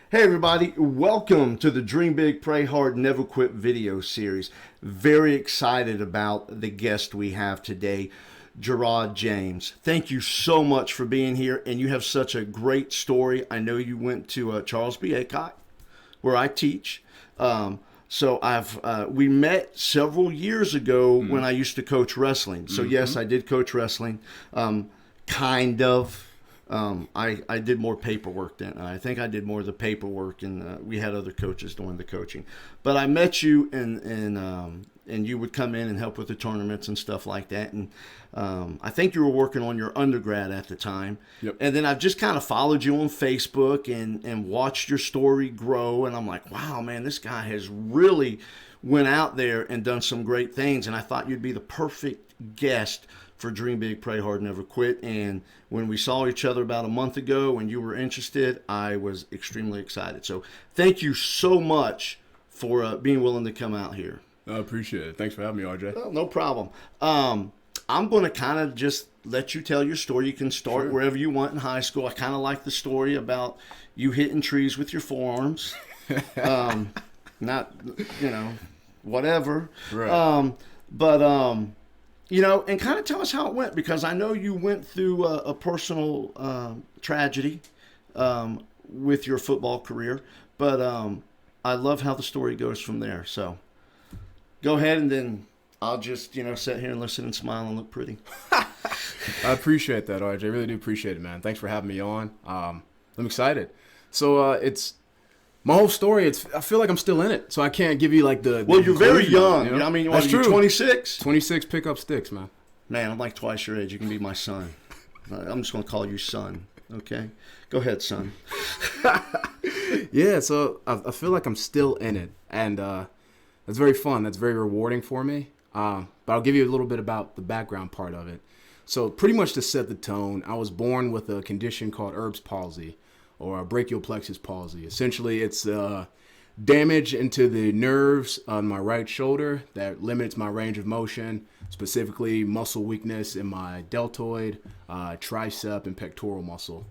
Hey everybody, welcome to the Dream Big, Pray Hard, Never Quit video series. Very excited about the guest we have today, Jarrod James. Thank you so much for being here, and you have such a great story. I know you went to Charles B. Aycock, where I teach. We met several years ago when I used to coach wrestling. So yes, I did coach wrestling, kind of. I did more paperwork then. I think I did more of the paperwork, and we had other coaches doing the coaching. But I met you, and you would come in and help with the tournaments and stuff like that. And I think you were working on your undergrad at the time. Yep. And then I've just kind of followed you on Facebook and watched your story grow. And I'm like, wow, man, this guy has really went out there and done some great things. And I thought you'd be the perfect guest for Dream Big, Pray Hard, Never Quit. And when we saw each other about a month ago and you were interested, I was extremely excited. So thank you so much for being willing to come out here. I appreciate it. Thanks for having me, RJ. Well, no problem. I'm going to kind of just let you tell your story. You can start wherever you want in high school. I kind of like the story about you hitting trees with your forearms. Not, whatever. Right. And kind of tell us how it went, because I know you went through a personal tragedy with your football career, but I love how the story goes from there. So go ahead, and then I'll just, sit here and listen and smile and look pretty. I appreciate that, RJ. I really do appreciate it, man. Thanks for having me on. I'm excited. So it's my whole story. I feel like I'm still in it, so I can't give you like the. Well, you're very young. That's true. 26. 26. Pick up sticks, man. Man, I'm like twice your age. You can be my son. I'm just gonna call you son. Okay, go ahead, son. Yeah. So I feel like I'm still in it, and that's very fun. That's very rewarding for me. But I'll give you a little bit about the background part of it. So pretty much to set the tone, I was born with a condition called Erb's palsy, or brachial plexus palsy. Essentially, it's damage into the nerves on my right shoulder that limits my range of motion, specifically muscle weakness in my deltoid, tricep, and pectoral muscle.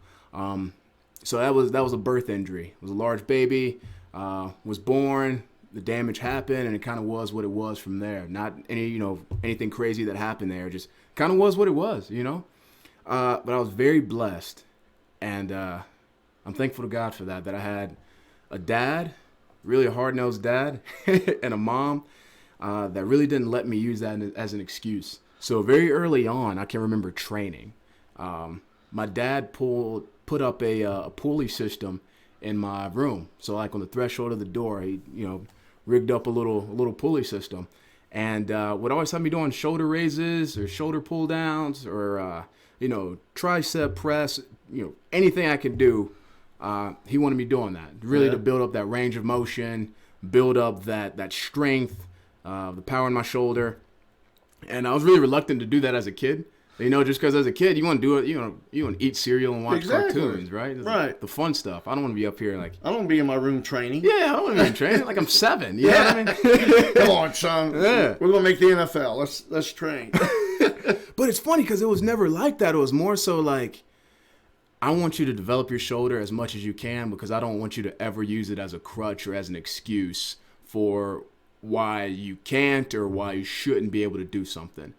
So that was a birth injury. It was a large baby, was born, the damage happened, and it kind of was what it was from there. Not anything crazy that happened there. Just kind of was what it was, But I was very blessed, and I'm thankful to God for that I had a dad, really a hard-nosed dad, and a mom that really didn't let me use that as an excuse. So very early on, I can remember training. My dad put up a pulley system in my room. So like on the threshold of the door, he rigged up a little pulley system, and would always have me doing shoulder raises or shoulder pull downs or tricep press, anything I could do. He wanted me doing that, really to build up that range of motion, build up that strength, the power in my shoulder. And I was really reluctant to do that as a kid. Just because as a kid, you want to do it, you want to eat cereal and watch cartoons, right? Right. The fun stuff. I don't want to be up here like. I don't want to be in my room training. Yeah, I don't want to be in training like I'm 7. You know what I mean? Come on, son. Yeah. We're gonna make the NFL. Let's train. But it's funny because it was never like that. It was more so like, I want you to develop your shoulder as much as you can, because I don't want you to ever use it as a crutch or as an excuse for why you can't or why you shouldn't be able to do something.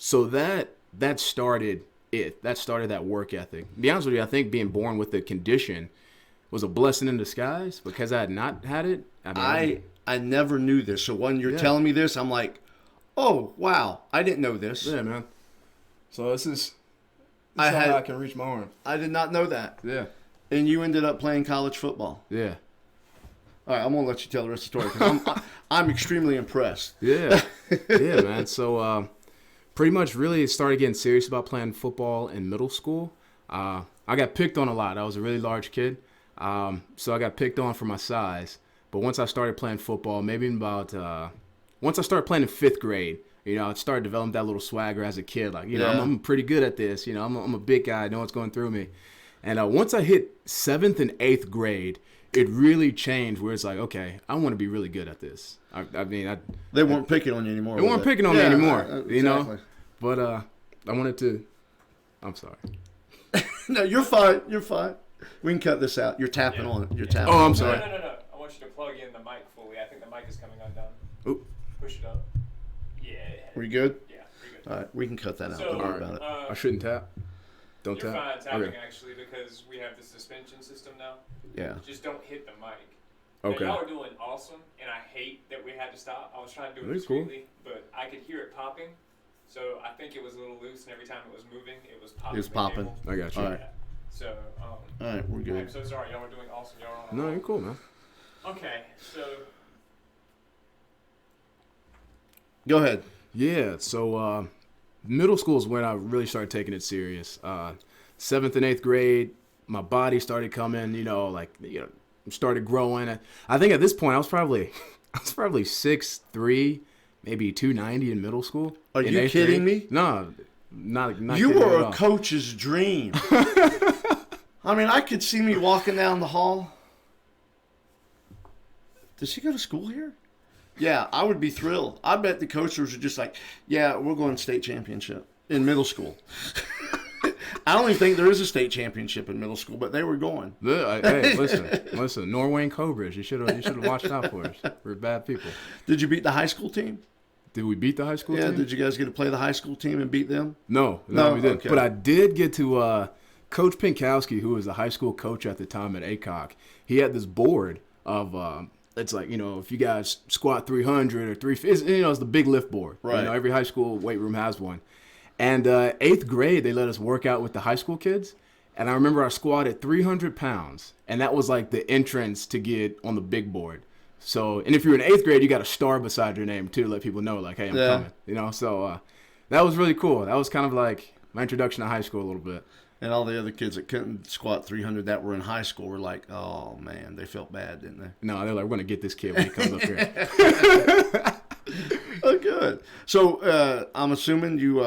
So that started it. That started that work ethic. To be honest with you, I think being born with the condition was a blessing in disguise, because I had not had it. I never knew this. So when you're telling me this, I'm like, oh, wow, I didn't know this. Yeah, man. So this is how I can reach my arm. I did not know that. Yeah. And you ended up playing college football. Yeah. All right, I'm going to let you tell the rest of the story, because I'm extremely impressed. Yeah. Yeah, man. So pretty much really started getting serious about playing football in middle school. I got picked on a lot. I was a really large kid. So I got picked on for my size. But once I started playing football, once I started playing in 5th grade, I started developing that little swagger as a kid. Like, I'm pretty good at this. I'm a big guy. I know what's going through me. And once I hit 7th and 8th grade, it really changed, where it's like, okay, I want to be really good at this. They weren't picking on you anymore. They weren't picking on me anymore, exactly. But I wanted to. I'm sorry. No, you're fine. You're fine. We can cut this out. You're tapping on it. You're tapping. Oh, I'm on sorry. it. No. I want you to plug in the mic fully. I think the mic is coming undone. Oop. Push it up. Yeah. We good? Yeah, pretty good. All right, we can cut that out. So, Don't worry about it. I shouldn't tap. Don't You're tap. fine tapping Okay. actually because we have the suspension system now. Yeah. Just don't hit the mic. Okay. And y'all are doing awesome, and I hate that we had to stop. I was trying to do it That's cool. discreetly, but I could hear it popping. So I think it was a little loose, and every time it was moving, it was popping. It was the popping. cable. I got you. All right. So, All right, we're I'm good. so sorry. Y'all are doing awesome. Y'all are on a No, roll. you're cool, man. Okay, so Go ahead. Yeah, so middle school is when I really started taking it serious. 7th and 8th grade, my body started coming, started growing. I think at this point I was probably 6'3", maybe 290 in middle school. Are in you 8th kidding grade. me? No, not You kidding at were a all. coach's dream. I mean, I could see me walking down the hall. Does he go to school here? Yeah, I would be thrilled. I bet the coaches are just like, yeah, we're going to state championship in middle school. I don't even think there is a state championship in middle school, but they were going. Hey, listen, Norway and Cobras. You should have watched out for us. We're bad people. Did you beat the high school team? Did we beat the high school team? Did you guys get to play the high school team and beat them? No, No, we didn't. okay. But I did get to Coach Pinkowski, who was the high school coach at the time at ACOC. He had this board of it's like, if you guys squat 300 or 350, it's the big lift board. Right. Every high school weight room has one. And 8th grade, they let us work out with the high school kids. And I remember I squatted 300 pounds, and that was like the entrance to get on the big board. So, and if you're in 8th grade, you got a star beside your name too, to let people know, like, hey, I'm coming. So that was really cool. That was kind of like my introduction to high school a little bit. And all the other kids that couldn't squat 300 that were in high school were like, oh, man, they felt bad, didn't they? No, they're like, we're going to get this kid when he comes up here. Oh, good. So I'm assuming you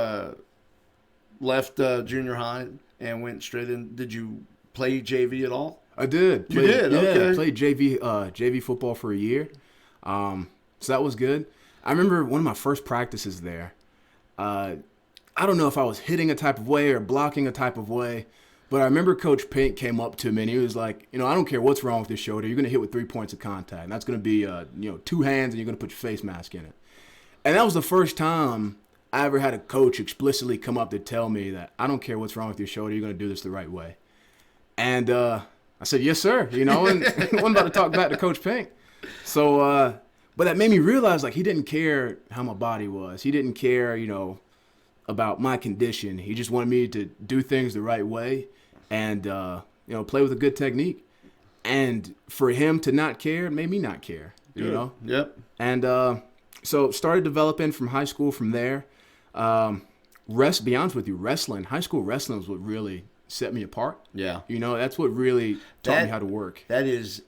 left junior high and went straight in. Did you play JV at all? I did. You did? Okay. I played JV football for a year. So that was good. I remember one of my first practices there. I don't know if I was hitting a type of way or blocking a type of way, but I remember Coach Pink came up to me and he was like, I don't care what's wrong with your shoulder. You're going to hit with 3 points of contact. And that's going to be, 2 hands and you're going to put your face mask in it. And that was the first time I ever had a coach explicitly come up to tell me that I don't care what's wrong with your shoulder. You're going to do this the right way. And I said, yes, sir. And wasn't about to talk back to Coach Pink. So, but that made me realize, like, he didn't care how my body was. He didn't care, about my condition. He just wanted me to do things the right way and, play with a good technique. And for him to not care, it made me not care, Yep. And so started developing from high school from there. Be honest with you, high school wrestling was what really set me apart. Yeah. That's what really taught me how to work. That is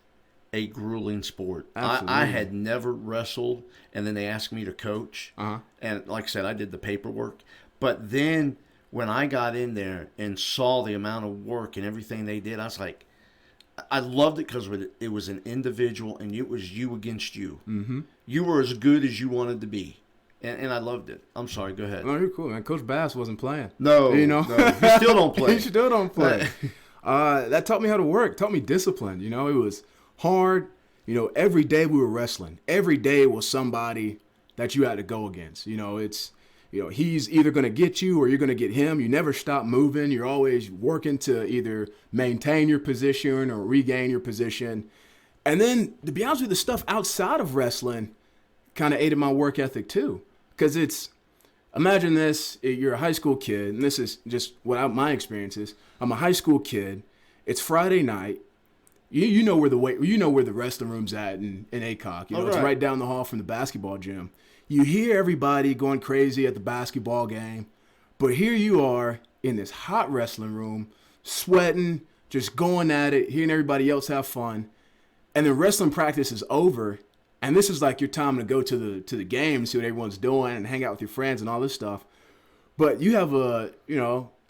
a grueling sport. Absolutely. I had never wrestled, and then they asked me to coach. Uh-huh. And like I said, I did the paperwork. But then when I got in there and saw the amount of work and everything they did, I was like, I loved it because it was an individual and it was you against you. Mm-hmm. You were as good as you wanted to be. And I loved it. I'm sorry, go ahead. No, you're cool, man. Coach Bass wasn't playing. No, no. You still don't play. You still don't play. That taught me how to work. Taught me discipline. It was hard. Every day we were wrestling. Every day was somebody that you had to go against. He's either going to get you or you're going to get him. You never stop moving. You're always working to either maintain your position or regain your position. And then, to be honest with you, the stuff outside of wrestling kind of aided my work ethic too. Because imagine this, you're a high school kid, and this is just what my experience is. I'm a high school kid. It's Friday night. You know where the wrestling room's at in ACOC. It's right down the hall from the basketball gym. You hear everybody going crazy at the basketball game, but here you are in this hot wrestling room, sweating, just going at it, hearing everybody else have fun, and then wrestling practice is over, and this is like your time to go to the game, see what everyone's doing, and hang out with your friends and all this stuff. But you have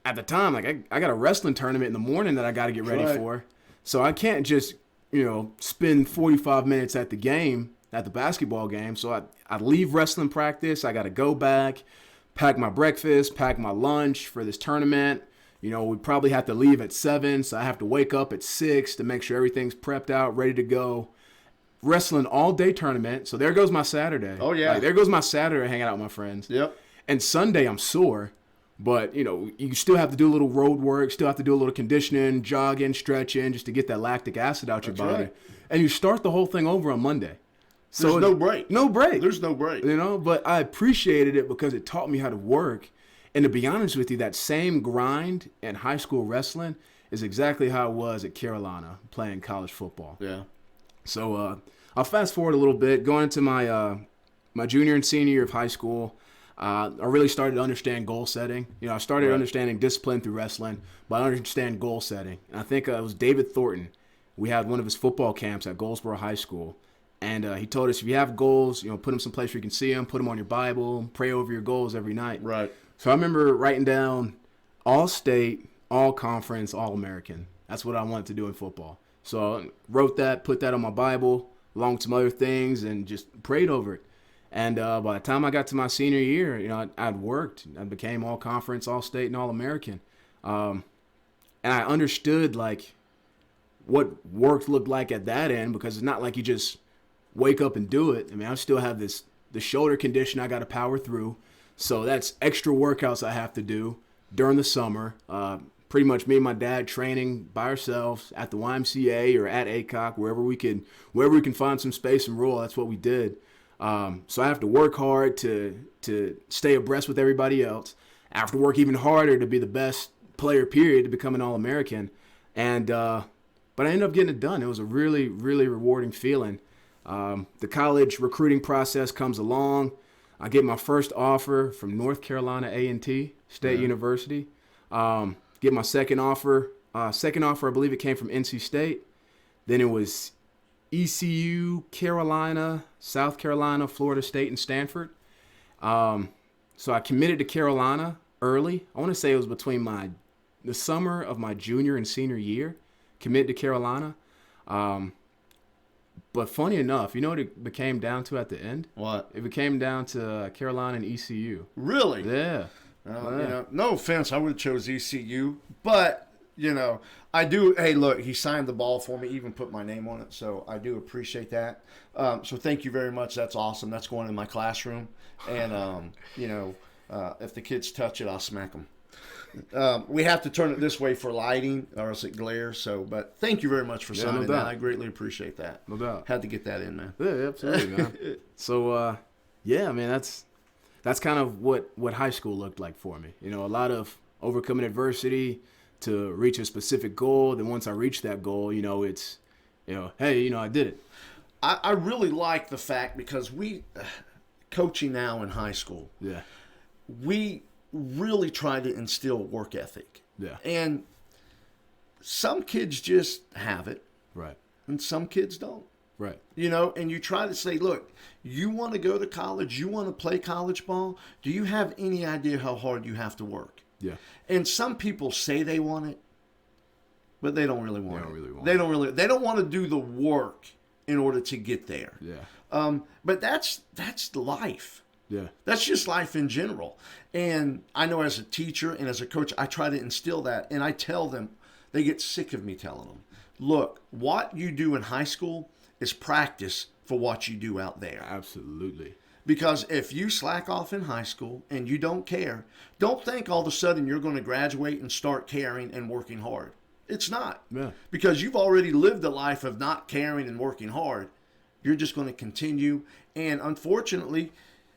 at the time, like I got a wrestling tournament in the morning that I got to get ready for, so I can't just spend 45 minutes at the basketball game. So I leave wrestling practice. I got to go back, pack my breakfast, pack my lunch for this tournament, You know, we probably have to leave at 7, so I have to wake up at 6 to make sure everything's prepped out, ready to go. Wrestling all-day tournament, so there goes my Saturday. Oh, yeah. Like, there goes my Saturday hanging out with my friends. Yep. And Sunday, I'm sore, but, you know, you still have to do a little road work, still have to do a little conditioning, jogging, stretching, just to get that lactic acid out your body. Right. And you start the whole thing over on Monday. So There's no break. No break. There's no break. You know, but I appreciated it because it taught me how to work. And to be honest with you, that same grind in high school wrestling is exactly how it was at Carolina playing college football. Yeah. So I'll fast forward a little bit. Going into my junior and senior year of high school, I really started to understand goal setting. You know, I started understanding discipline through wrestling, but I understand goal setting. And I think it was David Thornton. We had one of his football camps at Goldsboro High School. And he told us, if you have goals, you know, put them someplace where you can see them, put them on your Bible, pray over your goals every night. Right. So I remember writing down all-state, all-conference, all-American. That's what I wanted to do in football. So I wrote that, put that on my Bible, along with some other things, and just prayed over it. And by the time I got to my senior year, you know, I'd worked. I became all-conference, all-state, and all-American. And I understood, like, what work looked like at that end, because it's not like you just wake up and do it. I mean, I still have the shoulder condition I got to power through. So that's extra workouts I have to do during the summer. Pretty much me and my dad training by ourselves at the YMCA or at ACOC, wherever we can find some space and roll. That's what we did. So I have to work hard to stay abreast with everybody else. I have to work even harder to be the best player, period, to become an All-American. And but I ended up getting it done. It was a really, really rewarding feeling. The college recruiting process comes along. I get my first offer from North Carolina A&T State University. Get my second offer. I believe it came from NC State. Then it was ECU, Carolina, South Carolina, Florida State, and Stanford. So I committed to Carolina early. I want to say it was between the summer of my junior and senior year. Committed to Carolina. But funny enough, you know what it became down to at the end? What? It became down to Carolina and ECU. Really? Yeah. You know, no offense, I would have chose ECU, but you know, I do. Hey, look, he signed the ball for me, even put my name on it, so I do appreciate that. So thank you very much. That's awesome. That's going in my classroom, and you know, if the kids touch it, I'll smack them. We have to turn it this way for lighting, or else it glares. So, but thank you very much for signing that. I greatly appreciate that. No doubt. Had to get that in, man. Yeah, absolutely, man. So, yeah, man, that's kind of what high school looked like for me. You know, a lot of overcoming adversity to reach a specific goal. Then once I reached that goal, you know, it's, you know, hey, you know, I did it. I really like the fact, because we, coaching now in high school, we really try to instill work ethic. Yeah. And some kids just have it. Right. And some kids don't. Right. You know, and you try to say, look, you want to go to college, you want to play college ball, do you have any idea how hard you have to work? Yeah. And some people say they want it, but they don't really want it. They don't want to do the work in order to get there. Yeah. But that's life. Yeah. That's just life in general. And I know as a teacher and as a coach, I try to instill that. And I tell them, they get sick of me telling them, look, what you do in high school is practice for what you do out there. Absolutely. Because if you slack off in high school and you don't care, don't think all of a sudden you're going to graduate and start caring and working hard. It's not. Yeah. Because you've already lived a life of not caring and working hard. You're just going to continue. And unfortunately,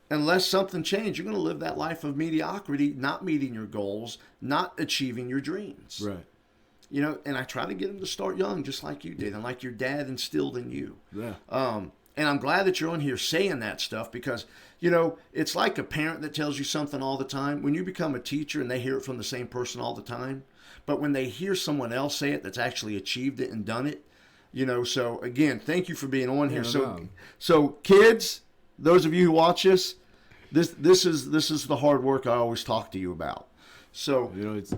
unless something changes, you're going to live that life of mediocrity, not meeting your goals, not achieving your dreams. Right. You know, and I try to get them to start young, just like you did, and like your dad instilled in you. Yeah. And I'm glad that you're on here saying that stuff, because, you know, it's like a parent that tells you something all the time. When you become a teacher and they hear it from the same person all the time, but when they hear someone else say it that's actually achieved it and done it, you know, so again, thank you for being on here. So kids, those of you who watch this is the hard work I always talk to you about. So, you know, it's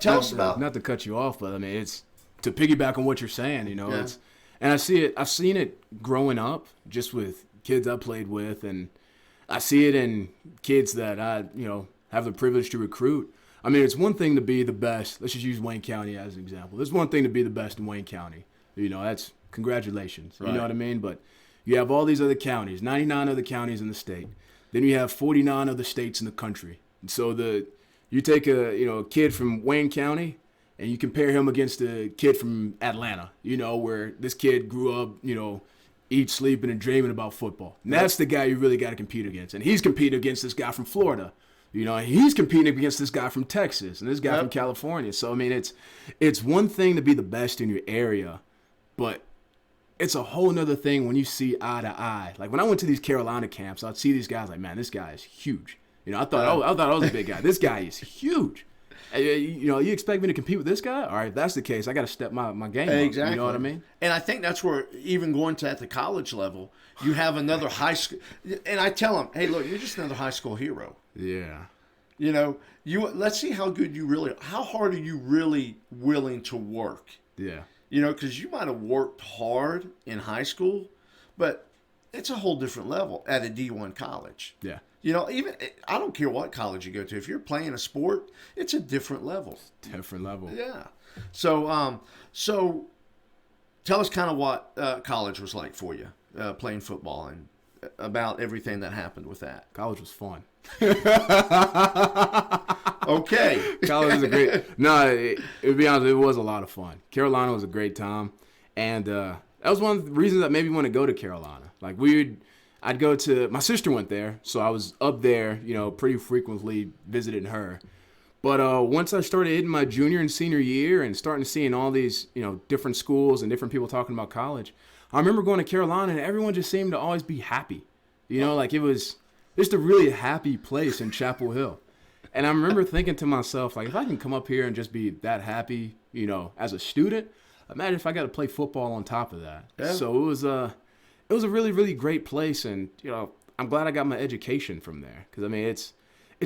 tell us about, not to cut you off, but I mean, it's to piggyback on what you're saying, you know, it's, and I've seen it growing up just with kids I played with, and I see it in kids that I, you know, have the privilege to recruit. I mean, it's one thing to be the best. Let's just use Wayne County as an example. It's one thing to be the best in Wayne County. That's congratulations. Right. You know what I mean? But you have all these other counties, 99 other counties in the state. Then you have 49 other states in the country. And so you take a kid from Wayne County and you compare him against a kid from Atlanta, where this kid grew up, eat, sleeping, and dreaming about football. And that's the guy you really got to compete against. And he's competing against this guy from Florida. He's competing against this guy from Texas and this guy from California. So, I mean, it's one thing to be the best in your area, but it's a whole nother thing when you see eye to eye. Like when I went to these Carolina camps, I'd see these guys like, man, this guy is huge. I thought I was a big guy. This guy is huge. You expect me to compete with this guy? All right, if that's the case, I got to step my game up. Exactly. You know what I mean? And I think that's where even going to at the college level, you have another high school. And I tell them, hey, look, you're just another high school hero. Yeah. Let's see how hard are you really willing to work? Yeah. Because you might have worked hard in high school, but it's a whole different level at a D1 college. Yeah. Even I don't care what college you go to. If you're playing a sport, it's a different level. Different level. Yeah. So tell us kind of what college was like for you, playing football, and about everything that happened with that. College was fun. Okay. College was a great. No, to be honest, it was a lot of fun. Carolina was a great time, and that was one of the reasons that made me want to go to Carolina. Like I'd go to, my sister went there, so I was up there, pretty frequently visiting her. But once I started hitting my junior and senior year and starting seeing all these, different schools and different people talking about college, I remember going to Carolina and everyone just seemed to always be happy. Like it was just a really happy place in Chapel Hill. And I remember thinking to myself, like, if I can come up here and just be that happy, as a student, imagine if I got to play football on top of that. Yeah. So it was a really, really great place. And, I'm glad I got my education from there. Because, I mean, it's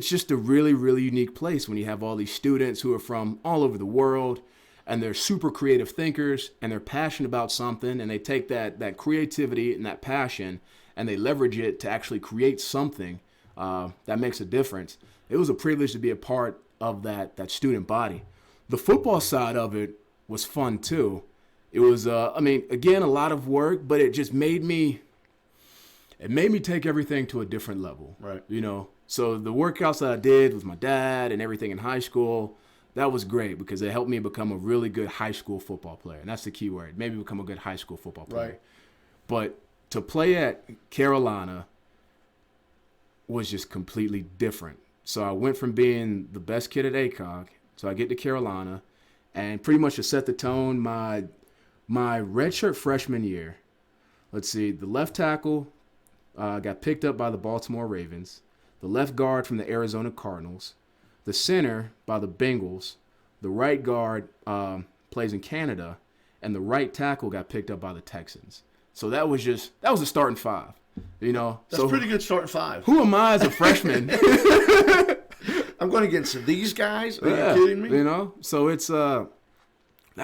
just a really, really unique place when you have all these students who are from all over the world. And they're super creative thinkers. And they're passionate about something. And they take that creativity and that passion and they leverage it to actually create something that makes a difference. It was a privilege to be a part of that student body. The football side of it was fun too. It was, again, a lot of work, but it just made me take everything to a different level. Right. So the workouts that I did with my dad and everything in high school, that was great because it helped me become a really good high school football player. And that's the key word, maybe become a good high school football player. Right. But to play at Carolina was just completely different. So I went from being the best kid at ACOG, so I get to Carolina, and pretty much to set the tone, my redshirt freshman year, let's see, the left tackle got picked up by the Baltimore Ravens, the left guard from the Arizona Cardinals, the center by the Bengals, the right guard plays in Canada, and the right tackle got picked up by the Texans. So that was a starting five. That's a pretty good starting five. Who am I as a freshman? I'm going against these guys? Are you kidding me? So it's that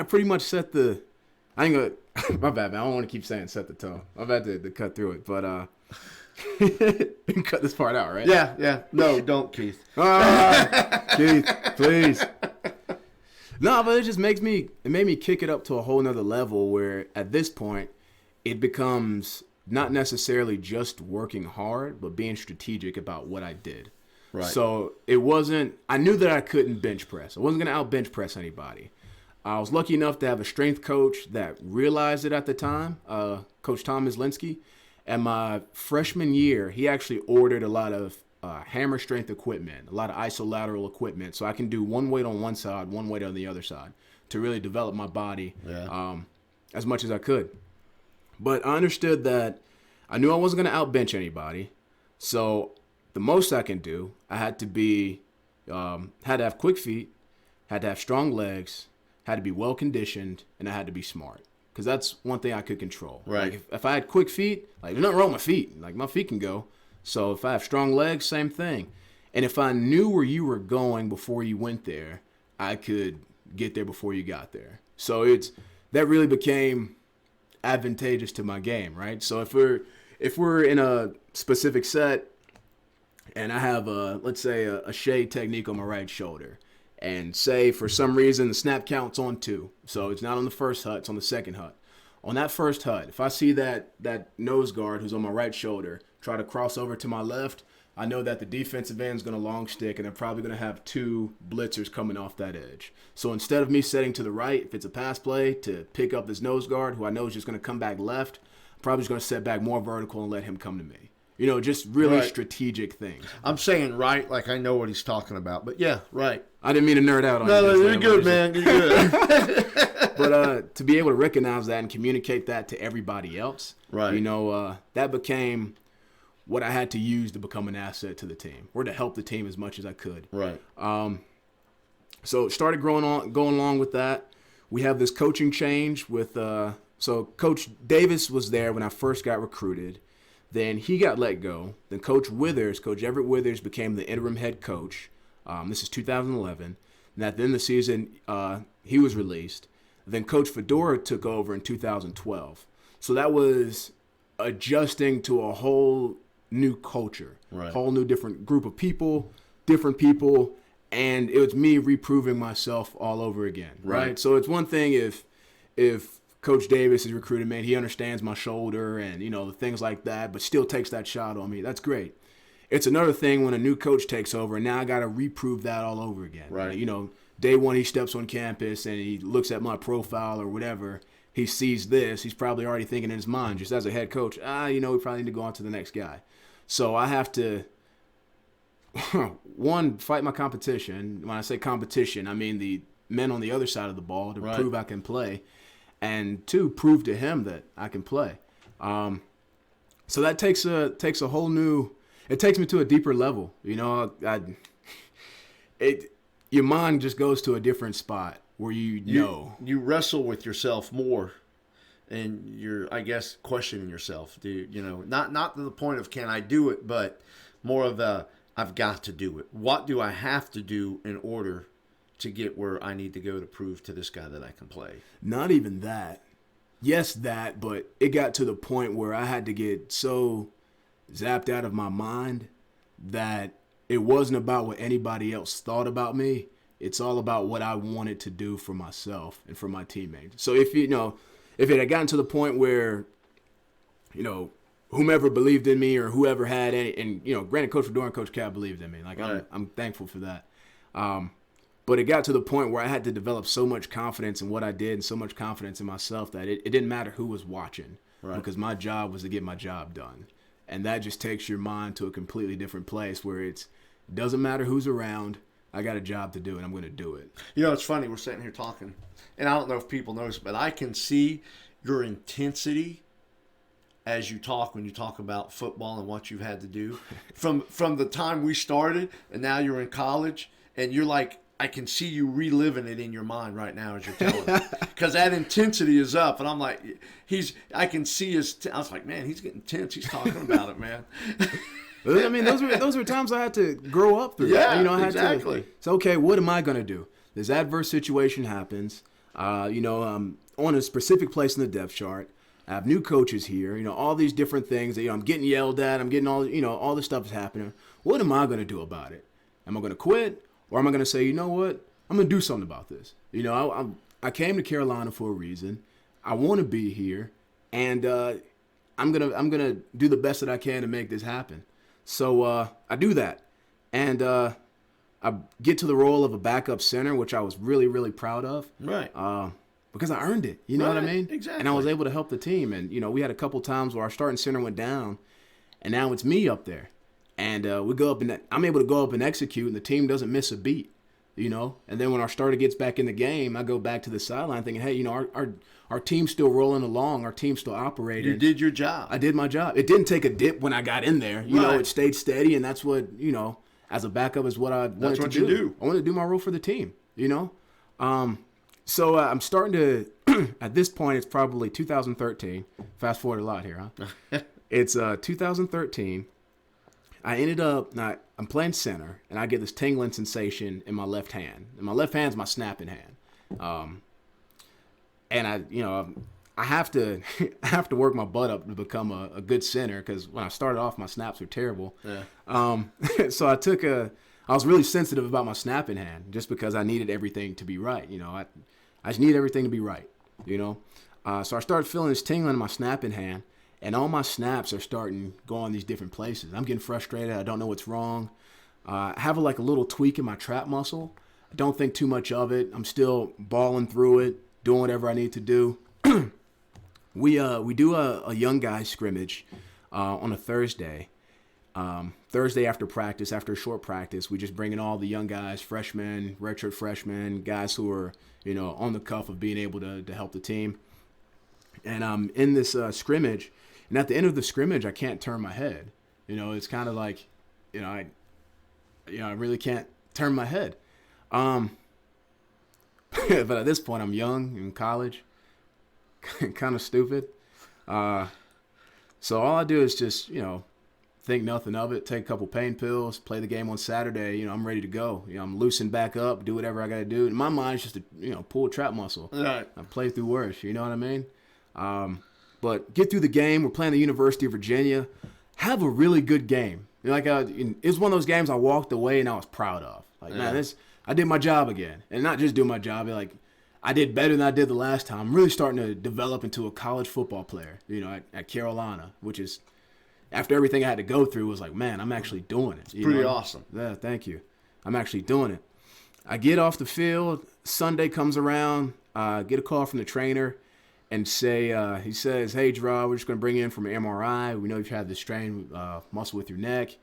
pretty much set the. I ain't gonna. My bad, man. I don't want to keep saying set the tone. I'm about to cut through it, but you can cut this part out, right? Yeah. No, don't, Keith. Keith, please. No, but it made me kick it up to a whole nother level where at this point it becomes not necessarily just working hard, but being strategic about what I did. Right. So I knew that I couldn't bench press. I wasn't going to out bench press anybody. I was lucky enough to have a strength coach that realized it at the time, Coach Tom Mislinski. And my freshman year, he actually ordered a lot of hammer strength equipment, a lot of isolateral equipment, so I can do one weight on one side, one weight on the other side to really develop my body as much as I could. But I understood that I knew I wasn't going to outbench anybody. So the most I can do, I had to have quick feet, had to have strong legs, had to be well conditioned, and I had to be smart. Because that's one thing I could control. Right. Like if I had quick feet, like there's nothing wrong with my feet. Like my feet can go. So if I have strong legs, same thing. And if I knew where you were going before you went there, I could get there before you got there. So that really became advantageous to my game, right? So if we're in a specific set and I have let's say a shade technique on my right shoulder, and say for some reason the snap count's on 2. So it's not on the first hut, it's on the second hut. On that first hut, if I see that nose guard who's on my right shoulder try to cross over to my left, I know that the defensive end's going to long stick, and they're probably going to have 2 blitzers coming off that edge. So instead of me setting to the right, if it's a pass play, to pick up this nose guard who I know is just going to come back left, I'm probably just going to set back more vertical and let him come to me. You know, just really strategic things. I'm saying right like I know what he's talking about, but yeah, right. I didn't mean to nerd out on you. No, you're good, man. You're good. But to be able to recognize that and communicate that to everybody else, right? You know, that became what I had to use to become an asset to the team, or to help the team as much as I could. Right. So started going along with that. We have this coaching change with so Coach Davis was there when I first got recruited. Then he got let go. Then Coach Everett Withers, became the interim head coach. This is 2011. And at the end of the season, he was released. Then Coach Fedora took over in 2012. So that was adjusting to a whole new culture, right. Whole new different group of people, different people, and it was me reproving myself all over again, right? So it's one thing if Coach Davis is recruited, man, he understands my shoulder and, you know, the things like that, but still takes that shot on me. That's great. It's another thing when a new coach takes over, and now I got to reprove that all over again. Right. You know, day one he steps on campus and he looks at my profile or whatever. He sees this. He's probably already thinking in his mind, just as a head coach, you know, we probably need to go on to the next guy. So I have to, one, fight my competition. When I say competition, I mean the men on the other side of the ball to prove I can play. And 2, prove to him that I can play. So that takes a whole new. It takes me to a deeper level. You know, your mind just goes to a different spot where you wrestle with yourself more, and you're, I guess, questioning yourself. You know, not to the point of can I do it, but more of the I've got to do it. What do I have to do in order to get where I need to go to prove to this guy that I can play? Not even that. Yes, that, but it got to the point where I had to get so zapped out of my mind that it wasn't about what anybody else thought about me. It's all about what I wanted to do for myself and for my teammates. So if it had gotten to the point where, you know, whomever believed in me or whoever had any, and, you know, granted, Coach Fedora and Coach Cat believed in me. Like, right. I'm thankful for that. But it got to the point where I had to develop so much confidence in what I did and so much confidence in myself that it didn't matter who was watching, right. Because my job was to get my job done. And that just takes your mind to a completely different place where it doesn't matter who's around. I got a job to do, and I'm going to do it. You know, it's funny. We're sitting here talking, and I don't know if people notice, but I can see your intensity as you talk when you talk about football and what you've had to do. From the time we started, and now you're in college, and you're like, I can see you reliving it in your mind right now as you're telling it. Because that intensity is up, and I'm like, I can see I was like, man, he's getting tense. He's talking about it, man. I mean, those were times I had to grow up through. Yeah, you know, I had exactly. to. So, okay, what am I going to do? This adverse situation happens. You know, I'm on a specific place in the depth chart. I have new coaches here. You know, all these different things. You know, I'm getting yelled at. I'm getting all this stuff is happening. What am I going to do about it? Am I going to quit? Or am I going to say, you know what? I'm going to do something about this. You know, I came to Carolina for a reason. I want to be here. And I'm gonna do the best that I can to make this happen. So I do that, and I get to the role of a backup center, which I was really, really proud of. Right. Because I earned it. You know what I mean? Exactly. And I was able to help the team. And, you know, we had a couple times where our starting center went down, and now it's me up there. And we go up and I'm able to go up and execute, and the team doesn't miss a beat. You know, and then when our starter gets back in the game, I go back to the sideline thinking, hey, you know, our team's still rolling along. Our team's still operating. You did your job. I did my job. It didn't take a dip when I got in there. You know, it stayed steady, and that's what, you know, as a backup is what I wanted to do. That's what you do. I want to do my role for the team, you know. So I'm starting to, at this point, it's probably 2013. Fast forward a lot here, huh? It's 2013. I ended up, I'm playing center, and I get this tingling sensation in my left hand. And my left hand's my snapping hand. And I have to work my butt up to become a good center, because when I started off, my snaps were terrible. Yeah. So I I was really sensitive about my snapping hand just because I needed everything to be right. You know, I just need everything to be right, you know. So I started feeling this tingling in my snapping hand, and all my snaps are starting to go on these different places. I'm getting frustrated. I don't know what's wrong. I have a little tweak in my trap muscle. I don't think too much of it. I'm still balling through it, doing whatever I need to do. We do a young guys scrimmage on a Thursday. Thursday after practice, after a short practice, we just bring in all the young guys, freshmen, redshirt freshmen, guys who are, you know, on the cuff of being able to help the team. And I'm in this scrimmage, and at the end of the scrimmage, I can't turn my head. You know, it's kind of like, I really can't turn my head. But at this point, I'm young in college, kind of stupid. So all I do is just, think nothing of it, take a couple pain pills, play the game on Saturday. I'm ready to go. I'm loosened back up, do whatever I got to do. In my mind, it's just to, pull a trap muscle. Right. I play through worse, you know what I mean? But get through the game. We're playing the University of Virginia. Have a really good game. It's one of those games I walked away and I was proud of. Man, I did my job again. And not just do my job, I did better than I did the last time. I'm really starting to develop into a college football player, at Carolina, which is, after everything I had to go through, was like, man, I'm actually doing it. Pretty awesome. Yeah, thank you. I'm actually doing it. I get off the field. Sunday comes around. Get a call from the trainer and he says, hey, Jarrod, we're just going to bring you in from an MRI. We know you've had this strain muscle with your neck.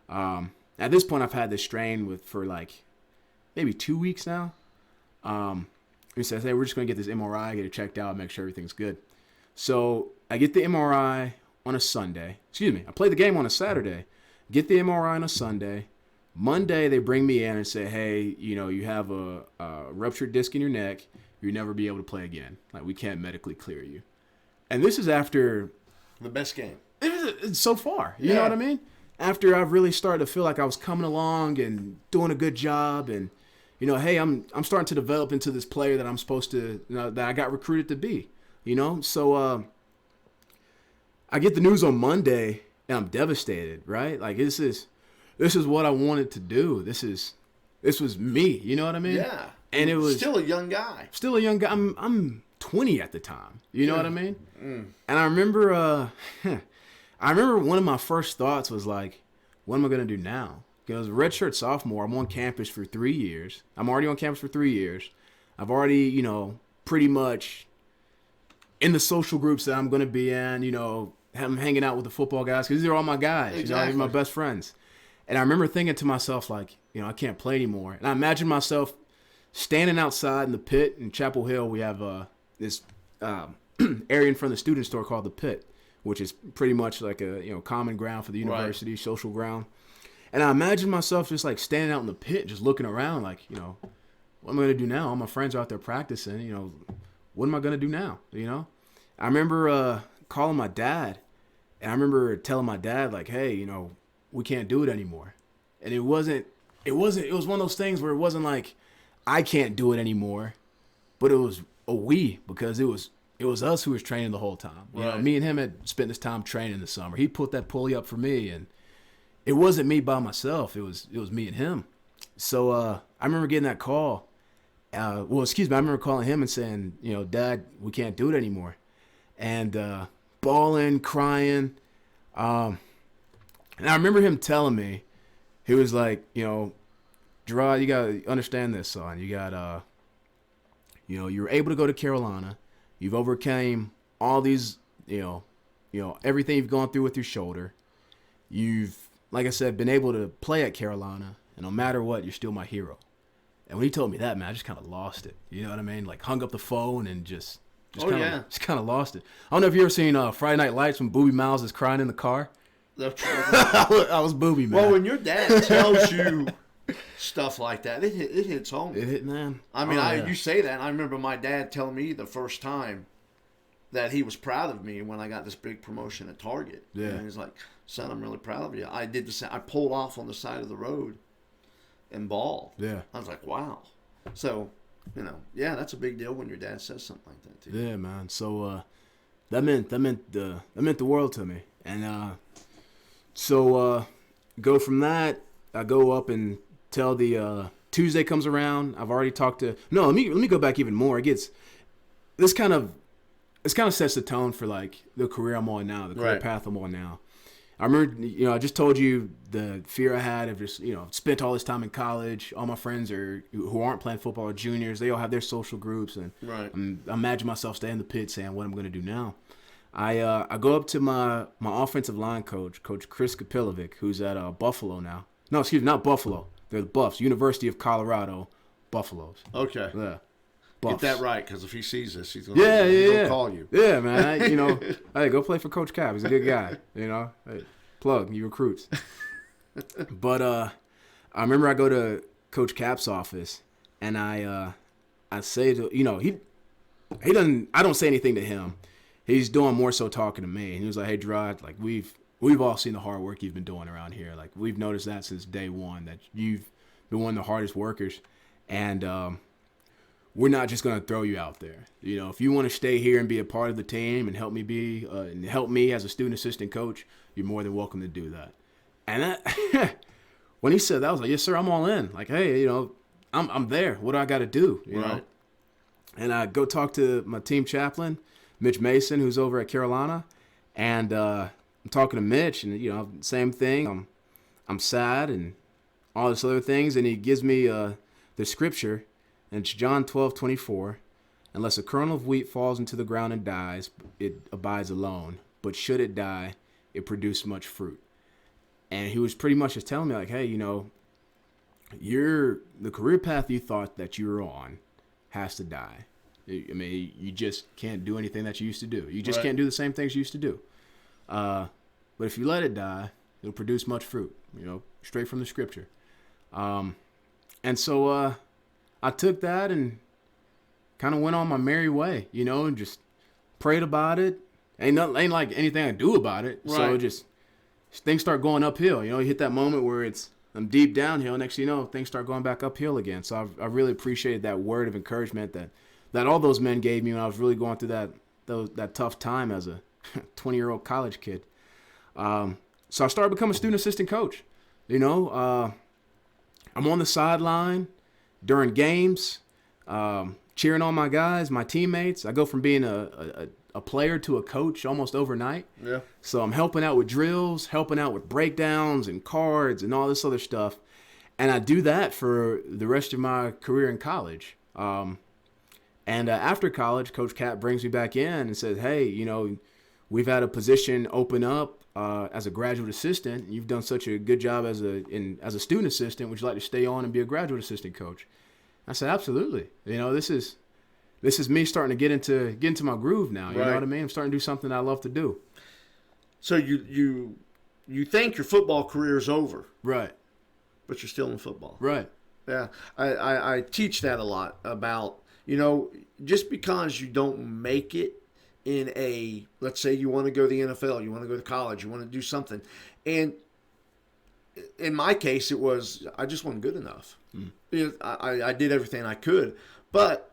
At this point, I've had this strain for maybe 2 weeks now. He says, hey, we're just going to get this MRI, get it checked out, make sure everything's good. So I get the MRI on a Sunday. I play the game on a Saturday. Get the MRI on a Sunday. Monday, they bring me in and say, hey, you have a ruptured disc in your neck. You'll never be able to play again. We can't medically clear you. And this is after the best game. So far. You know what I mean? After I've really started to feel like I was coming along and doing a good job and, hey, I'm starting to develop into this player that I'm supposed to, that I got recruited to be, So I get the news on Monday and I'm devastated, right? This is what I wanted to do. This was me, you know what I mean? Yeah. And it was still a young guy. I'm 20 at the time. You know what I mean? Mm. And I remember one of my first thoughts was what am I going to do now? Because redshirt sophomore, I'm on campus for 3 years. I'm already on campus for 3 years. I've already, pretty much in the social groups that I'm going to be in, I'm hanging out with the football guys because these are all my guys. Exactly. These are my best friends. And I remember thinking to myself, I can't play anymore. And I imagined myself standing outside in the pit in Chapel Hill. We have this area in front of the student store called the Pit, which is pretty much like a common ground for the university, right. Social ground. And I imagine myself just standing out in the pit, just looking around, what am I gonna do now? All my friends are out there practicing. What am I gonna do now? I remember calling my dad, and I remember telling my dad hey, we can't do it anymore. And it was one of those things where it wasn't I can't do it anymore, but it was a we, because it was us who was training the whole time. Right. Me and him had spent this time training this summer. He put that pulley up for me, and it wasn't me by myself. It was me and him. So I remember getting that call. I remember calling him and saying, Dad, we can't do it anymore. And bawling, crying. And I remember him telling me, he was like, Jarrod, you got to understand this, son. You got, you're able to go to Carolina. You've overcame all these, everything you've gone through with your shoulder. You've, like I said, been able to play at Carolina, and no matter what, you're still my hero. And when he told me that, man, I just kind of lost it. You know what I mean? Hung up the phone and just kind of lost it. I don't know if you ever seen Friday Night Lights when Booby Miles is crying in the car. I was Booby, man. Well, when your dad tells you stuff like that, it hits home. It hit, man. I mean, you say that. I remember my dad telling me the first time that he was proud of me when I got this big promotion at Target. Yeah. And he's like, son, I'm really proud of you. I did the same. I pulled off on the side of the road and balled. Yeah. I was like, wow. So, that's a big deal when your dad says something like that to you. Yeah, man. So that meant the world to me. And so go from that, I go up and till the Tuesday comes around. I've already talked to. No, let me go back even more. This kind of sets the tone for like the career I'm on now, the career path I'm on now. I remember, I just told you the fear I had of just, spent all this time in college. All my friends who aren't playing football are juniors. They all have their social groups, and I imagine myself staying in the pit saying, what I'm going to do now. I go up to my offensive line coach, Coach Chris Kapilovic, who's at Buffalo now. No, excuse me, not Buffalo. They're the Buffs, University of Colorado Buffaloes. Okay. Yeah. Buffs. Get that right, because if he sees this, he's going to call you. Yeah, man. Hey, go play for Coach Cap. He's a good guy. Hey, plug, he recruits. But I remember I go to Coach Cap's office, and I say to he doesn't. I don't say anything to him. He's doing more so talking to me, and he was like, "Hey, Jarrod, like we've all seen the hard work you've been doing around here. Like we've noticed that since day one, that you've been one of the hardest workers, and we're not just going to throw you out there. If you want to stay here and be a part of the team and help me as a student assistant coach, you're more than welcome to do that." And that, when he said that, I was like, "Yes, sir, I'm all in." Like, hey, I'm there. What do I got to do? You know? And I go talk to my team chaplain, Mitch Mason, who's over at Carolina, and I'm talking to Mitch, and same thing. I'm sad and all this other things, and he gives me the scripture. And it's John 12:24. Unless a kernel of wheat falls into the ground and dies, it abides alone. But should it die, it produces much fruit. And he was pretty much just telling me, like, hey, the career path you thought that you were on has to die. I mean, you just can't do anything that you used to do. You just can't do the same things you used to do. But if you let it die, it'll produce much fruit, straight from the scripture. And so I took that and kind of went on my merry way, and just prayed about it. Ain't like anything I do about it. Right. So just things start going uphill. You hit that moment where I'm deep downhill. Next thing you know, things start going back uphill again. So I really appreciated that word of encouragement that all those men gave me when I was really going through that tough time as a 20-year-old college kid. So I started becoming a student assistant coach. I'm on the sideline during games, cheering on my guys, my teammates. I go from being a player to a coach almost overnight. Yeah. So I'm helping out with drills, helping out with breakdowns and cards and all this other stuff. And I do that for the rest of my career in college. And after college, Coach Cap brings me back in and says, hey, we've had a position open up as a graduate assistant. You've done such a good job as a student assistant. Would you like to stay on and be a graduate assistant coach? I said, absolutely. This is me starting to get into my groove now. You know what I mean? I'm starting to do something I love to do. So you think your football career is over. Right. But you're still in football. Right. Yeah. I teach that a lot about, just because you don't make it in let's say you want to go to the NFL, you want to go to college, you want to do something. And in my case, it was, I just wasn't good enough. I did everything I could. But,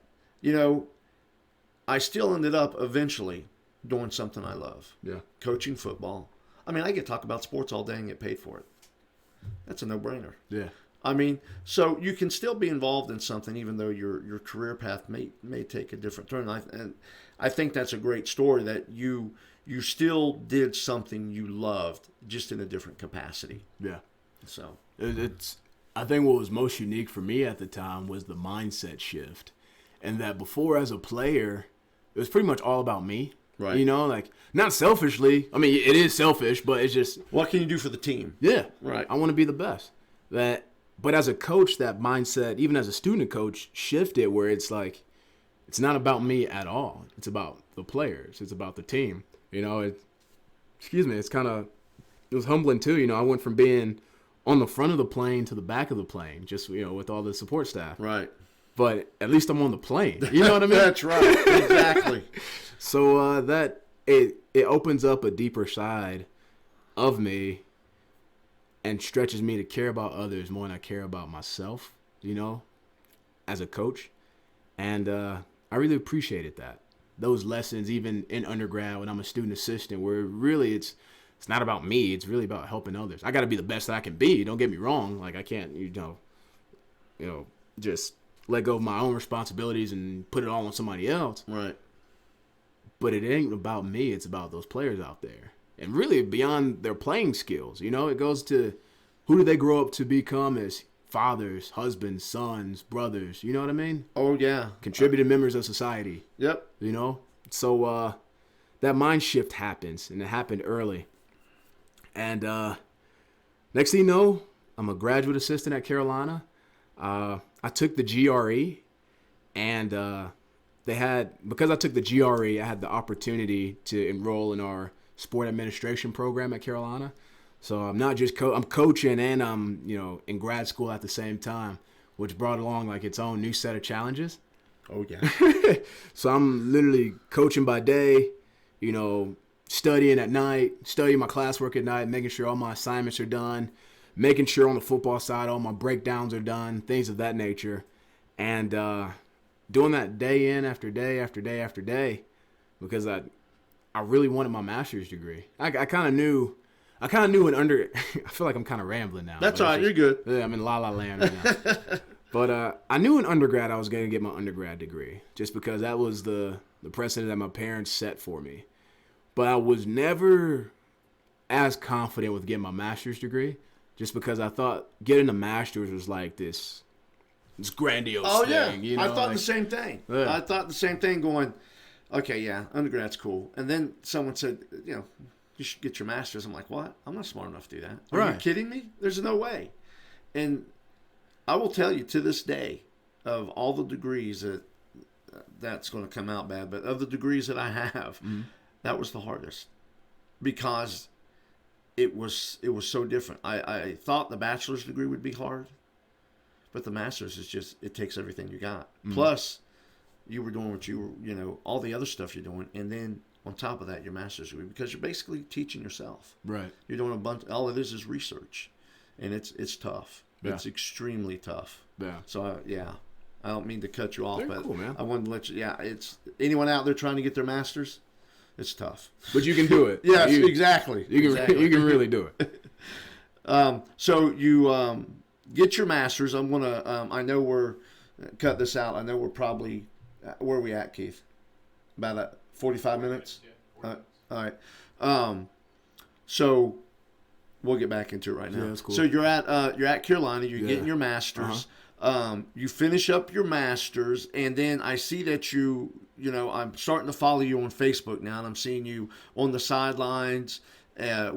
I still ended up eventually doing something I love. Yeah. Coaching football. I mean, I get to talk about sports all day and get paid for it. That's a no-brainer. Yeah. I mean, so you can still be involved in something even though your career path may take a different turn. And I think that's a great story that you still did something you loved, just in a different capacity. Yeah. So I think what was most unique for me at the time was the mindset shift. And that before, as a player, it was pretty much all about me. Right. Not selfishly. I mean, it is selfish, but it's just, what can you do for the team? Yeah. Right. I want to be the best. But as a coach, that mindset, even as a student coach, shifted where it's like, it's not about me at all. It's about the players. It's about the team. It's kind of, it was humbling too. I went from being on the front of the plane to the back of the plane, just, with all the support staff. Right. But at least I'm on the plane. You know what I mean? That's right. Exactly. So it opens up a deeper side of me and stretches me to care about others more than I care about myself, as a coach. And I really appreciated that. Those lessons, even in undergrad when I'm a student assistant, where really it's not about me. It's really about helping others. I got to be the best that I can be. Don't get me wrong. Like, I can't, just let go of my own responsibilities and put it all on somebody else. Right. But it ain't about me. It's about those players out there. And really beyond their playing skills, it goes to who do they grow up to become as fathers, husbands, sons, brothers. You know what I mean? Oh, yeah. Contributing members of society. Yep. So that mind shift happens, and it happened early. And next thing you know, I'm a graduate assistant at Carolina. I took the GRE, and because I took the GRE, I had the opportunity to enroll in our sport administration program at Carolina. So I'm not just I'm coaching and I'm in grad school at the same time, which brought along like its own new set of challenges. Oh yeah. So I'm literally coaching by day, studying at night, studying my classwork at night, making sure all my assignments are done, making sure on the football side all my breakdowns are done, things of that nature, and doing that day in after day after day after day, because I really wanted my master's degree. I kind of knew I feel like I'm kind of rambling now. That's all right. You're good. Yeah, I'm in la la land right now. But I knew in undergrad I was going to get my undergrad degree just because that was the precedent that my parents set for me. But I was never as confident with getting my master's degree just because I thought getting a master's was like this grandiose thing. I thought the same thing. Yeah. I thought the same thing going, okay, yeah, undergrad's cool. And then someone said, you should get your master's. I'm like, what? I'm not smart enough to do that. Are you kidding me? There's no way. And I will tell you to this day, of all the degrees that's going to come out bad, but of the degrees that I have, that was the hardest because it was so different. I thought the bachelor's degree would be hard, but the master's is just, it takes everything you got. Plus, you were doing what you were, all the other stuff you're doing, and then on top of that, your master's degree, because you're basically teaching yourself. Right. You're doing a bunch. All it is research, and it's tough. Yeah. It's extremely tough. Yeah. So I don't mean to cut you off, Very but cool, man. I wanted to let you. Yeah, it's anyone out there trying to get their masters, it's tough. But you can do it. Yes, exactly. You can really do it. So you get your masters. I'm gonna. I know we're cut this out. I know we're probably where are we at, Keith? About 45 minutes. Yeah, 40 minutes. All right. So we'll get back into it right now. Yeah, that's cool. So you're at Carolina. You're getting your masters. You finish up your masters, and then I see that I'm starting to follow you on Facebook now, and I'm seeing you on the sidelines at